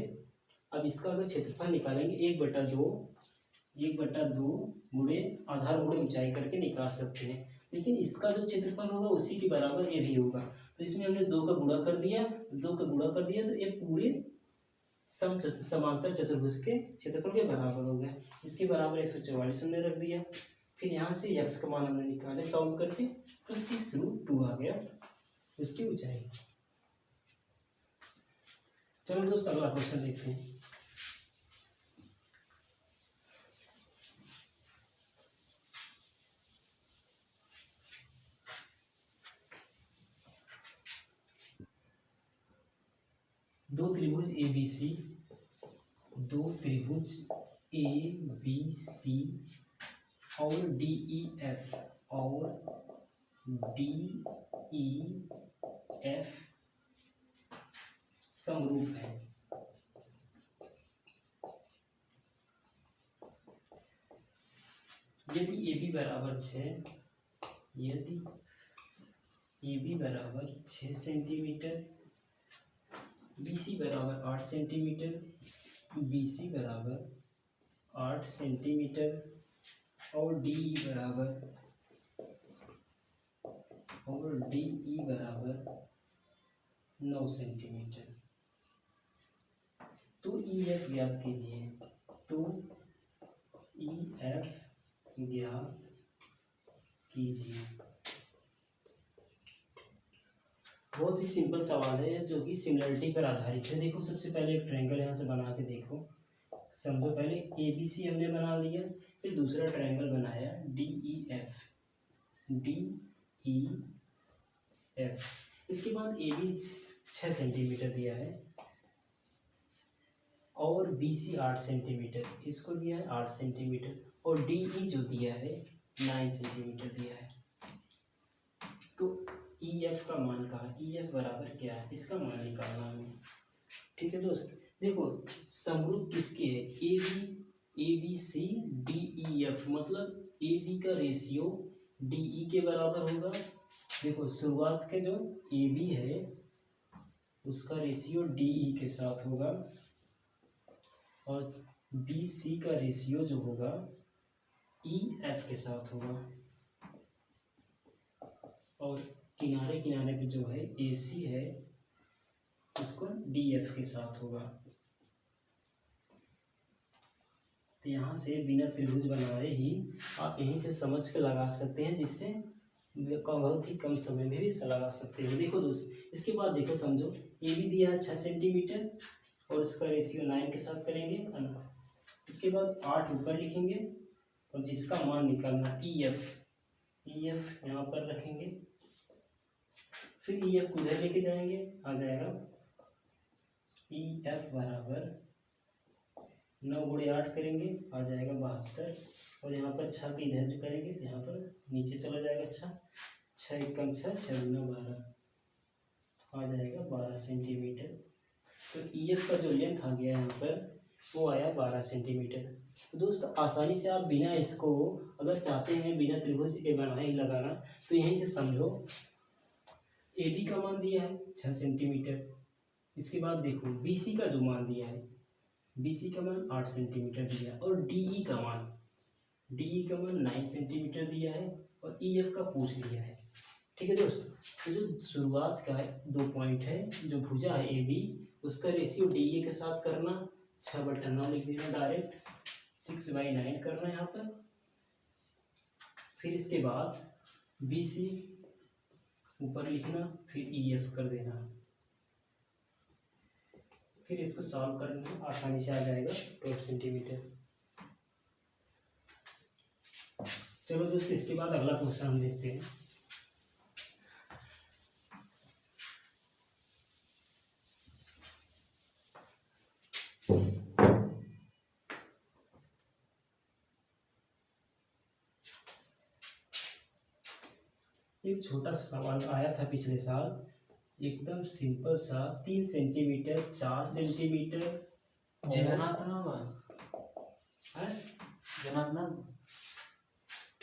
अब इसका अगर क्षेत्रफल निकालेंगे 1/2 गुणे आधार गुणे ऊंचाई करके निकाल सकते हैं, लेकिन इसका जो क्षेत्रफल होगा उसी के बराबर ये भी होगा। तो इसमें हमने 2 का गुणा कर दिया, 2 का गुणा कर दिया तो ये पूरे समांतर चतुर्भुज के क्षेत्रफल के बराबर हो गया, इसके बराबर 144 हमने रख दिया। फिर यहाँ से x का मान हमने निकाले सॉल्व करके, तो 6√2 आ गया उसकी ऊंचाई। चलो दोस्त अगला क्वेश्चन देखते हैं। दो त्रिभुज ABC और DEF समरूप है। यदि AB बराबर 6 सेंटीमीटर, बी सी बराबर 8 सेंटीमीटर, बी सी बराबर 8 सेंटीमीटर, और डी ई बराबर 9 सेंटीमीटर। तो ई एफ ज्ञात कीजिए। तो ई एफ ज्ञात कीजिए। बहुत ही सिंपल सवाल है जो कि सिमिलरिटी पर आधारित है। देखो सबसे पहले एक ट्रायंगल यहाँ से बना के देखो, समझो। पहले ए बी सी हमने बना लिया, फिर दूसरा ट्रायंगल बनाया D E F, D E F. इसके बाद ए बी 6 सेंटीमीटर दिया है और बी सी 8 सेंटीमीटर, इसको दिया है 8 सेंटीमीटर, और डी ई जो दिया है 9 सेंटीमीटर दिया है। तो ई एफ का मान कहा, ई एफ बराबर क्या है, इसका मान निकालना हमें। ठीक है दोस्त, देखो समरूप किसके है, A B C D E F, मतलब ए बी का रेशियो डी ई के बराबर होगा। देखो शुरुआत के जो ए बी है उसका रेशियो डी ई के साथ होगा, और बी सी का रेशियो जो होगा ई एफ के साथ होगा, और किनारे किनारे पे जो है ए सी है उसको डी एफ के साथ होगा। तो यहाँ से बिना त्रिभुज बनाए ही आप यहीं से समझ के लगा सकते हैं, जिससे बहुत ही कम समय में भी लगा सकते हैं। देखो दोस्त, इसके बाद देखो समझो, ए बी दिया है 6 सेंटीमीटर और उसका रेशियो 9 के साथ करेंगे, है ना। इसके बाद 8 ऊपर लिखेंगे और जिसका मान निकालना ई एफ यहाँ पर रखेंगे। फिर ई एफ को इधर लेके जाएंगे, आ जाएगा ई एफ बराबर 9 गुणे 8 करेंगे, आ जाएगा 72, और यहाँ पर 6 के इधर करेंगे, यहाँ पर नीचे चला जाएगा 6, 6 एकम 6, 6 गुना 12, आ जाएगा 12 सेंटीमीटर। तो ई एफ का जो लेंथ आ गया यहाँ पर वो आया 12 सेंटीमीटर। तो दोस्त आसानी से आप बिना इसको, अगर चाहते हैं बिना त्रिभुज के बनाए ही लगाना, तो यहीं से समझो ए बी का मान दिया है 6 सेंटीमीटर। इसके बाद देखो बी सी का जो मान दिया है, बी सी का मान 8 सेंटीमीटर दिया, और डी ई का मान 9 सेंटीमीटर दिया है, और ई एफ का पूछ लिया है। ठीक है दोस्त, तो जो शुरुआत का है 2 पॉइंट है, जो भुजा है ए बी, उसका रेशियो डी ई के साथ करना, 6/9 लिख देना डायरेक्ट, 6/9 करना यहाँ पर। फिर इसके बाद बी सी ऊपर लिखना, फिर ई एफ कर देना, फिर इसको सॉल्व करना, आसानी से आ जाएगा 12 सेंटीमीटर। चलो दोस्तों, इसके बाद अगला क्वेश्चन हम देखते हैं। एक छोटा सा सवाल आया था पिछले साल, एकदम सिंपल सा, 3 सेंटीमीटर 4 सेंटीमीटर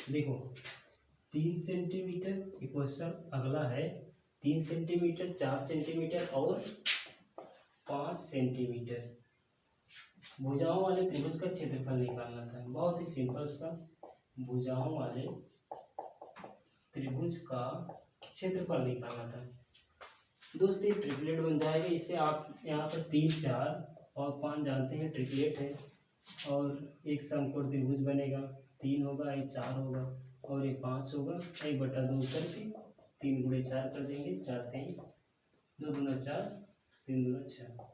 देखो 3 सेंटीमीटर, एक क्वेश्चन अगला है 3 सेंटीमीटर 4 सेंटीमीटर और 5 सेंटीमीटर भुजाओं वाले त्रिभुज का क्षेत्रफल निकालना था। बहुत ही सिंपल सा, भुजाओं वाले त्रिभुज का क्षेत्रफल निकालना था। दोस्त ये ट्रिपलेट बन जाएगा, इससे आप यहाँ पर 3 4 और 5 जानते हैं ट्रिपलेट है, और एक समकोण त्रिभुज बनेगा, 3 होगा, ये 4 होगा और ये 5 होगा, 1/2 करके 3 गुणे 4 कर देंगे, 4 3 2 दूना 4 3 दूना 6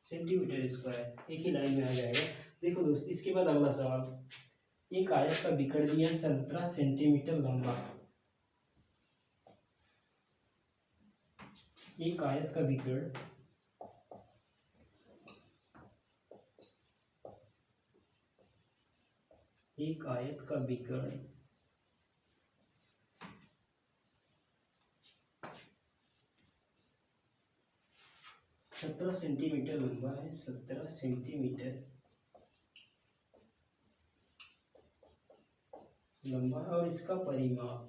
सेंटीमीटर स्क्वायर, एक ही लाइन में आ जाएगा। देखो दोस्त, इसके बाद अगला सवाल, एक आयत का विकर्ण दिया 17 सेंटीमीटर लंबा, एक आयत का विकर्ण 17 सेंटीमीटर लंबा है, 17 सेंटीमीटर लंबा, और इसका परिमाप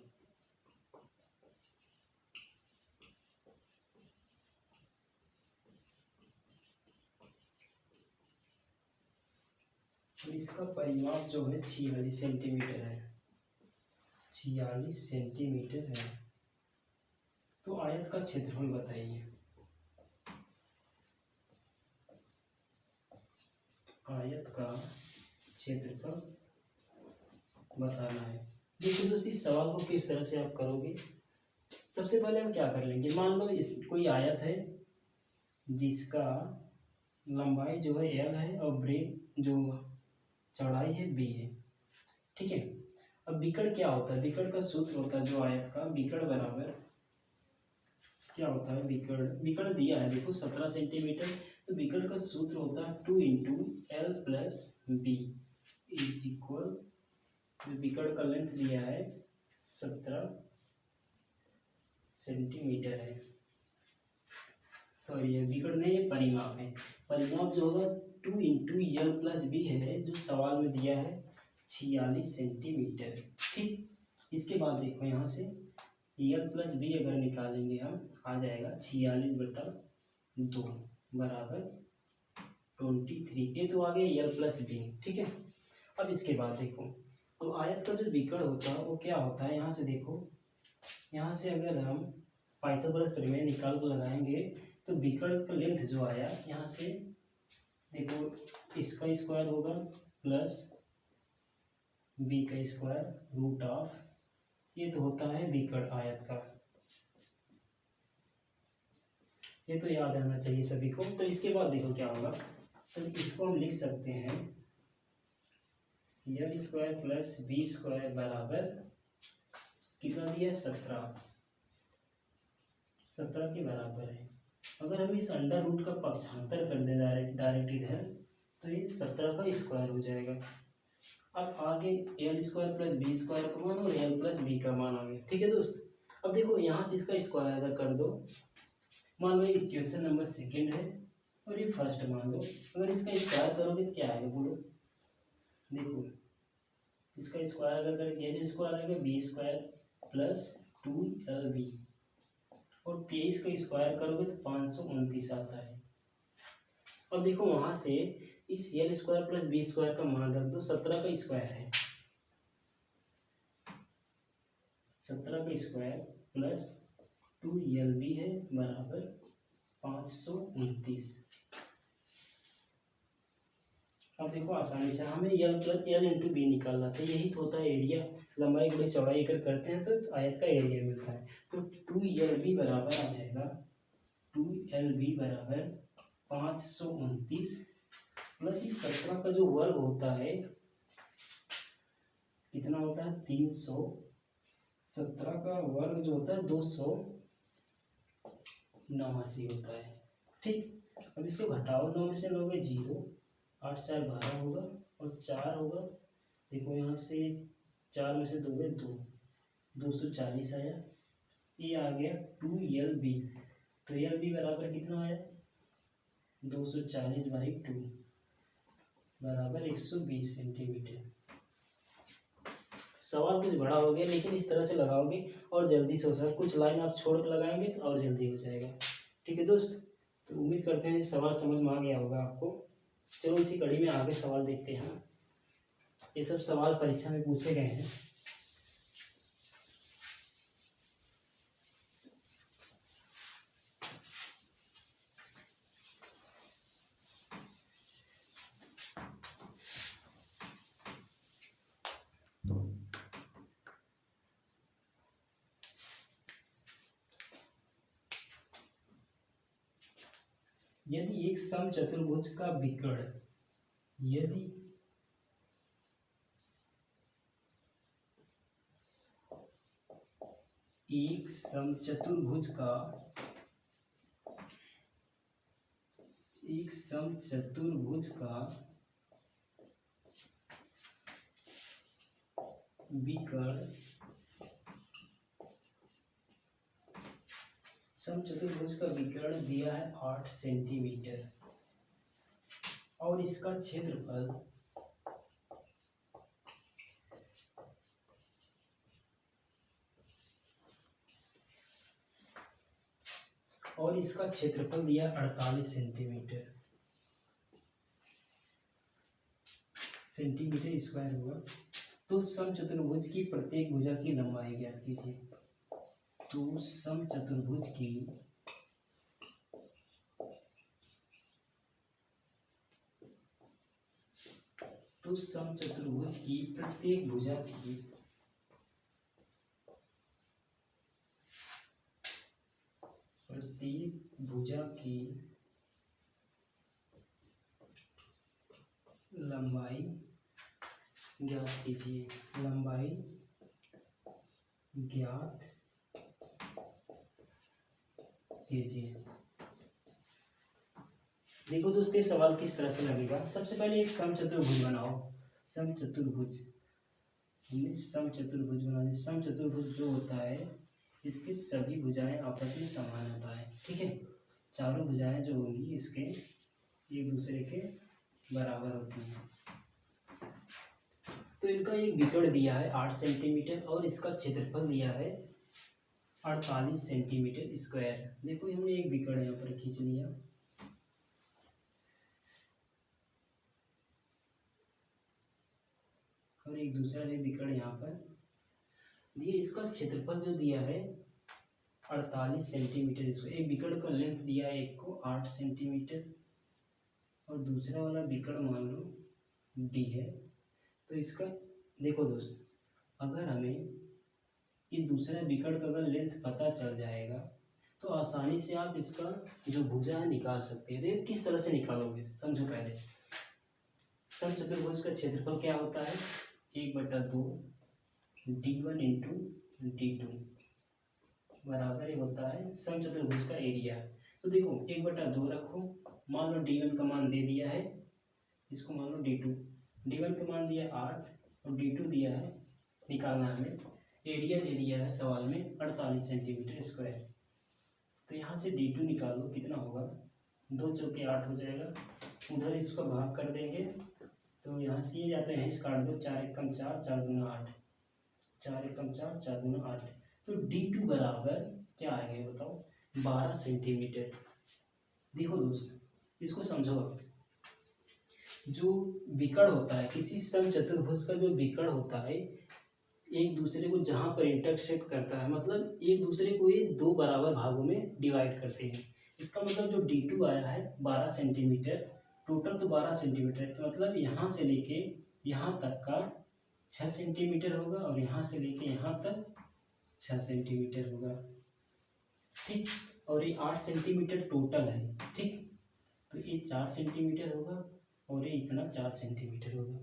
और इसका परिमाप जो है 46 सेंटीमीटर है, 46 सेंटीमीटर है। तो आयत का क्षेत्रफल बताइए। आयत का क्षेत्रफल बताना है। देखिए दोस्तों, इस सवाल को किस तरह से आप करोगे। सबसे पहले हम क्या कर लेंगे, मान लो इस कोई आयत है जिसका लंबाई जो है L है और ब्रेड जो चौड़ाई है B है, ठीक है। अब विकर्ण क्या होता है, विकर्ण का सूत्र होता है जो आयत का, विकर्ण बराबर क्या होता है, विकर्ण, विकर्ण दिया है देखो 17 सेंटीमीटर, तो विकर्ण का सूत्र होता है 2 into L plus B is equal, विकर्ण का लेंथ दिया है 17 सेंटीमीटर है, सॉरी ये विकर्ण नहीं है, परिमाप है। परिमाप जो होगा 2 इंटू एल प्लस बी है, जो सवाल में दिया है 46 सेंटीमीटर, ठीक। इसके बाद देखो यहाँ से एल प्लस बी अगर निकालेंगे हम, आ जाएगा 46/2 बराबर 23। ये तो आ गया एल प्लस बी, ठीक है। अब इसके बाद देखो, तो आयत का जो विकर्ण होता है वो क्या होता है, यहाँ से देखो, यहाँ से अगर हम पाइथागोरस प्रमेय निकाल कर लगाएंगे तो विकर्ण का लेंथ जो आया, यहाँ से देखो इसका स्क्वायर होगा प्लस बी का स्क्वायर रूट ऑफ, ये तो होता है विकर्ण आयत का, ये तो याद रहना चाहिए सभी को। तो इसके बाद देखो क्या होगा, तो इसको हम लिख सकते हैं L square plus B square बराबर कितना दिया, 17 के बराबर है। अगर हम इस अंडर रूट का पक्षांतर कर दें डायरेक्ट इधर, तो ये 17 का स्क्वायर हो जाएगा। अब आगे L square plus B square का मान और एल प्लस बी का मान आ गया, ठीक है दोस्त। अब देखो यहाँ से इसका स्क्वायर अगर कर दो, मान लो ये क्वेश्चन नंबर सेकेंड है और ये फर्स्ट मान लो, अगर इसका स्क्वायर करोगे तो क्या आएगा बोलो, देखो इसका स्क्वायर अगर करेंगे एल स्क्वायर आएगा बी स्क्वायर प्लस 2LB, और 23 का स्क्वायर करोगे तो 529 आता है। अब देखो वहां से इस L square plus B square का मान रख दो, 17 का स्क्वायर है, 17 का स्क्वायर प्लस 2LB है बराबर 529। अब देखो आसानी से हमें L plus L into B निकालना था, यही तो होता है एरिया, लंबाई गुणे चौड़ाई अगर करते हैं तो आयत का एरिया मिलता है। तो 2LB बराबर आ जाएगा 2LB बराबर 529 प्लस इस 17 का जो वर्ग होता है कितना होता है 300, 17 का वर्ग जो होता है 289 होता है, ठीक। अब इसको घटाओ, 9 में से लोगे 0, 8 4 12 होगा और 4 होगा, देखो यहाँ से 4 में से दोगे 2, 240 आया, ये आ गया 2LB। तो LB बराबर कितना आया 240/2 बराबर 120 सेंटीमीटर। सवाल कुछ बड़ा हो गया, लेकिन इस तरह से लगाओगे और जल्दी से हो सकता, कुछ लाइन आप छोड़ कर लगाएंगे तो और जल्दी हो जाएगा, ठीक है दोस्त। तो उम्मीद करते हैं सवाल समझ में आ गया होगा आपको। चलो इसी कड़ी में आगे सवाल देखते हैं। ये सब सवाल परीक्षा में पूछे गए हैं। यदि एक समचतुर्भुज का विकर्ण, यदि एक समचतुर्भुज का विकर्ण, समचतुर्भुज का विकर्ण दिया है 8 सेंटीमीटर और इसका क्षेत्रफल दिया 48 सेंटीमीटर। सेंटीमीटर स्क्वायर होगा। तो समचतुर्भुज की प्रत्येक भुजा की लंबाई ज्ञात कीजिए। तो समचतुर्भुज की प्रत्येक भुजा की लंबाई ज्ञात कीजिए। लंबाई ज्ञात कीजिए। देखो दोस्तों, ये सवाल किस तरह से लगेगा। सबसे पहले एक समचतुर्भुज बनाओ। समचतुर्भुज बनाने। समचतुर्भुज जो होता है इसकी सभी भुजाएं आपस में समान होता है, ठीक है। चारों भुजाएं जो होंगी इसके एक दूसरे के बराबर होती हैं। तो इनका एक विकर्ण दिया है 8 सेंटीमीटर और इसका क्षेत्रफल दिया है 48 सेंटीमीटर स्क्वायर। देखो हमने एक विकर्ण यहाँ पर खींच लिया और एक दूसरा भी विकर्ण यहाँ पर दिए। इसका क्षेत्रफल जो दिया है 48 सेंटीमीटर। इसको एक विकर्ण का लेंथ दिया है एक को 8 सेंटीमीटर और दूसरा वाला विकर्ण मान लो डी है। तो इसका देखो दोस्त, अगर हमें ये दूसरा विकर्ण का अगर लेंथ पता चल जाएगा तो आसानी से आप इसका जो भुजा है निकाल सकते हैं। देखो किस तरह से निकालोगे, समझो पहले। समचतुर्भुज का क्षेत्रफल क्या होता है 1/2 d1 इंटू d2 बराबर ही होता है समचतुर्भुज का एरिया। तो देखो 1/2 रखो, मान लो d1 का मान दे दिया है, इसको मान लो d2। d1 का मान दिया 8 और d2 दिया है, निकालना हमें। एरिया दे दिया है सवाल में 48 सेंटीमीटर स्क्वायर। तो यहाँ से d2 निकालो, कितना होगा 2 चौके 8 हो जाएगा। उधर इसको भाग कर देंगे तो यहाँ से ये जाते हैं, इस काट दो, 4 एकम 4, 4 दूना 8, 4 एकम 4, 4 दूना 8। तो d2 बराबर क्या आएगा बताओ 12 सेंटीमीटर। देखो दोस्त, इसको समझो। जो विकर्ण होता है किसी समचतुर्भुज का, जो विकर्ण होता है एक दूसरे को जहाँ पर इंटरसेक्ट करता है, मतलब एक दूसरे को ये दो बराबर भागों में डिवाइड करते हैं। इसका मतलब जो d2 आया है 12 सेंटीमीटर, टोटल तो 12 सेंटीमीटर, मतलब यहाँ से लेके यहाँ तक का 6 सेंटीमीटर होगा और यहाँ से लेके यहाँ तक 6 सेंटीमीटर होगा, ठीक। और ये 8 सेंटीमीटर टोटल है, ठीक। तो ये 4 सेंटीमीटर होगा और ये इतना 4 सेंटीमीटर होगा।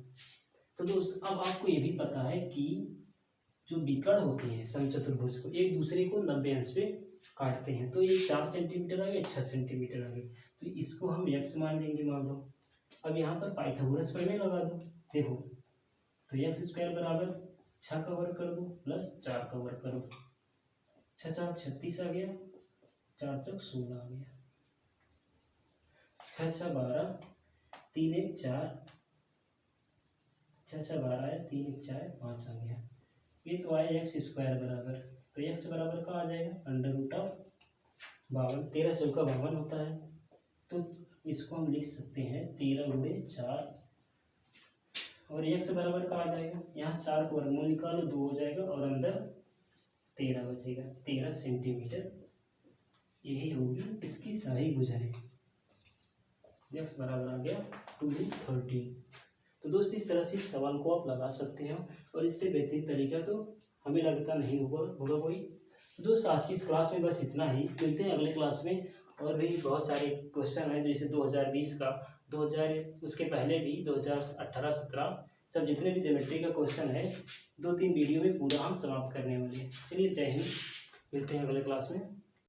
तो दोस्त, अब आपको ये भी पता है कि जो विकर्ण होते हैं समचतुर्भुज को एक दूसरे को 90 अंश पे काटते हैं। तो ये 4 सेंटीमीटर आ गए, 6 सेंटीमीटर आ गए, तो इसको हम x मान लेंगे, मान लो। अब यहाँ पर पाइथागोरस प्रमेय लगा दो। देखो तो x² बराबर 6 का वर्ग कर दो प्लस 4 का वर्ग करो, 6 4 36 आ गया, 4 चौक 16 आ गया, 6 6 12, 3 1 4, 6 6 12 आया, 3 1 4 5 आ गया। ये तो आया x² बराबर, तो x बराबर का आ जाएगा √52। 13 चौका 52 होता है, तो इसको हम लिख सकते हैं 13 × 4 और x बराबर का आ जाएगा, यहाँ 4 का वर्गमूल निकालो 2 हो जाएगा और अंदर 13 बचेगा, 13 सेंटीमीटर। यही होगी इसकी सही भुजाएं। x बराबर आ गया 213। तो दोस्त, इस तरह से इस सवाल को आप लगा सकते हैं और इससे बेहतरीन तरीका तो हमें लगता नहीं होगा कोई। तो दोस्त, आज की इस क्लास में बस इतना ही। मिलते हैं अगले क्लास में। और भी बहुत सारे क्वेश्चन हैं, जैसे 2020 का, 2000 उसके पहले भी 2018-17 सब जितने भी ज्योमेट्री का क्वेश्चन है 2-3 वीडियो में पूरा हम समाप्त करने वाले हैं। चलिए, जय हिंद, मिलते हैं अगले क्लास में।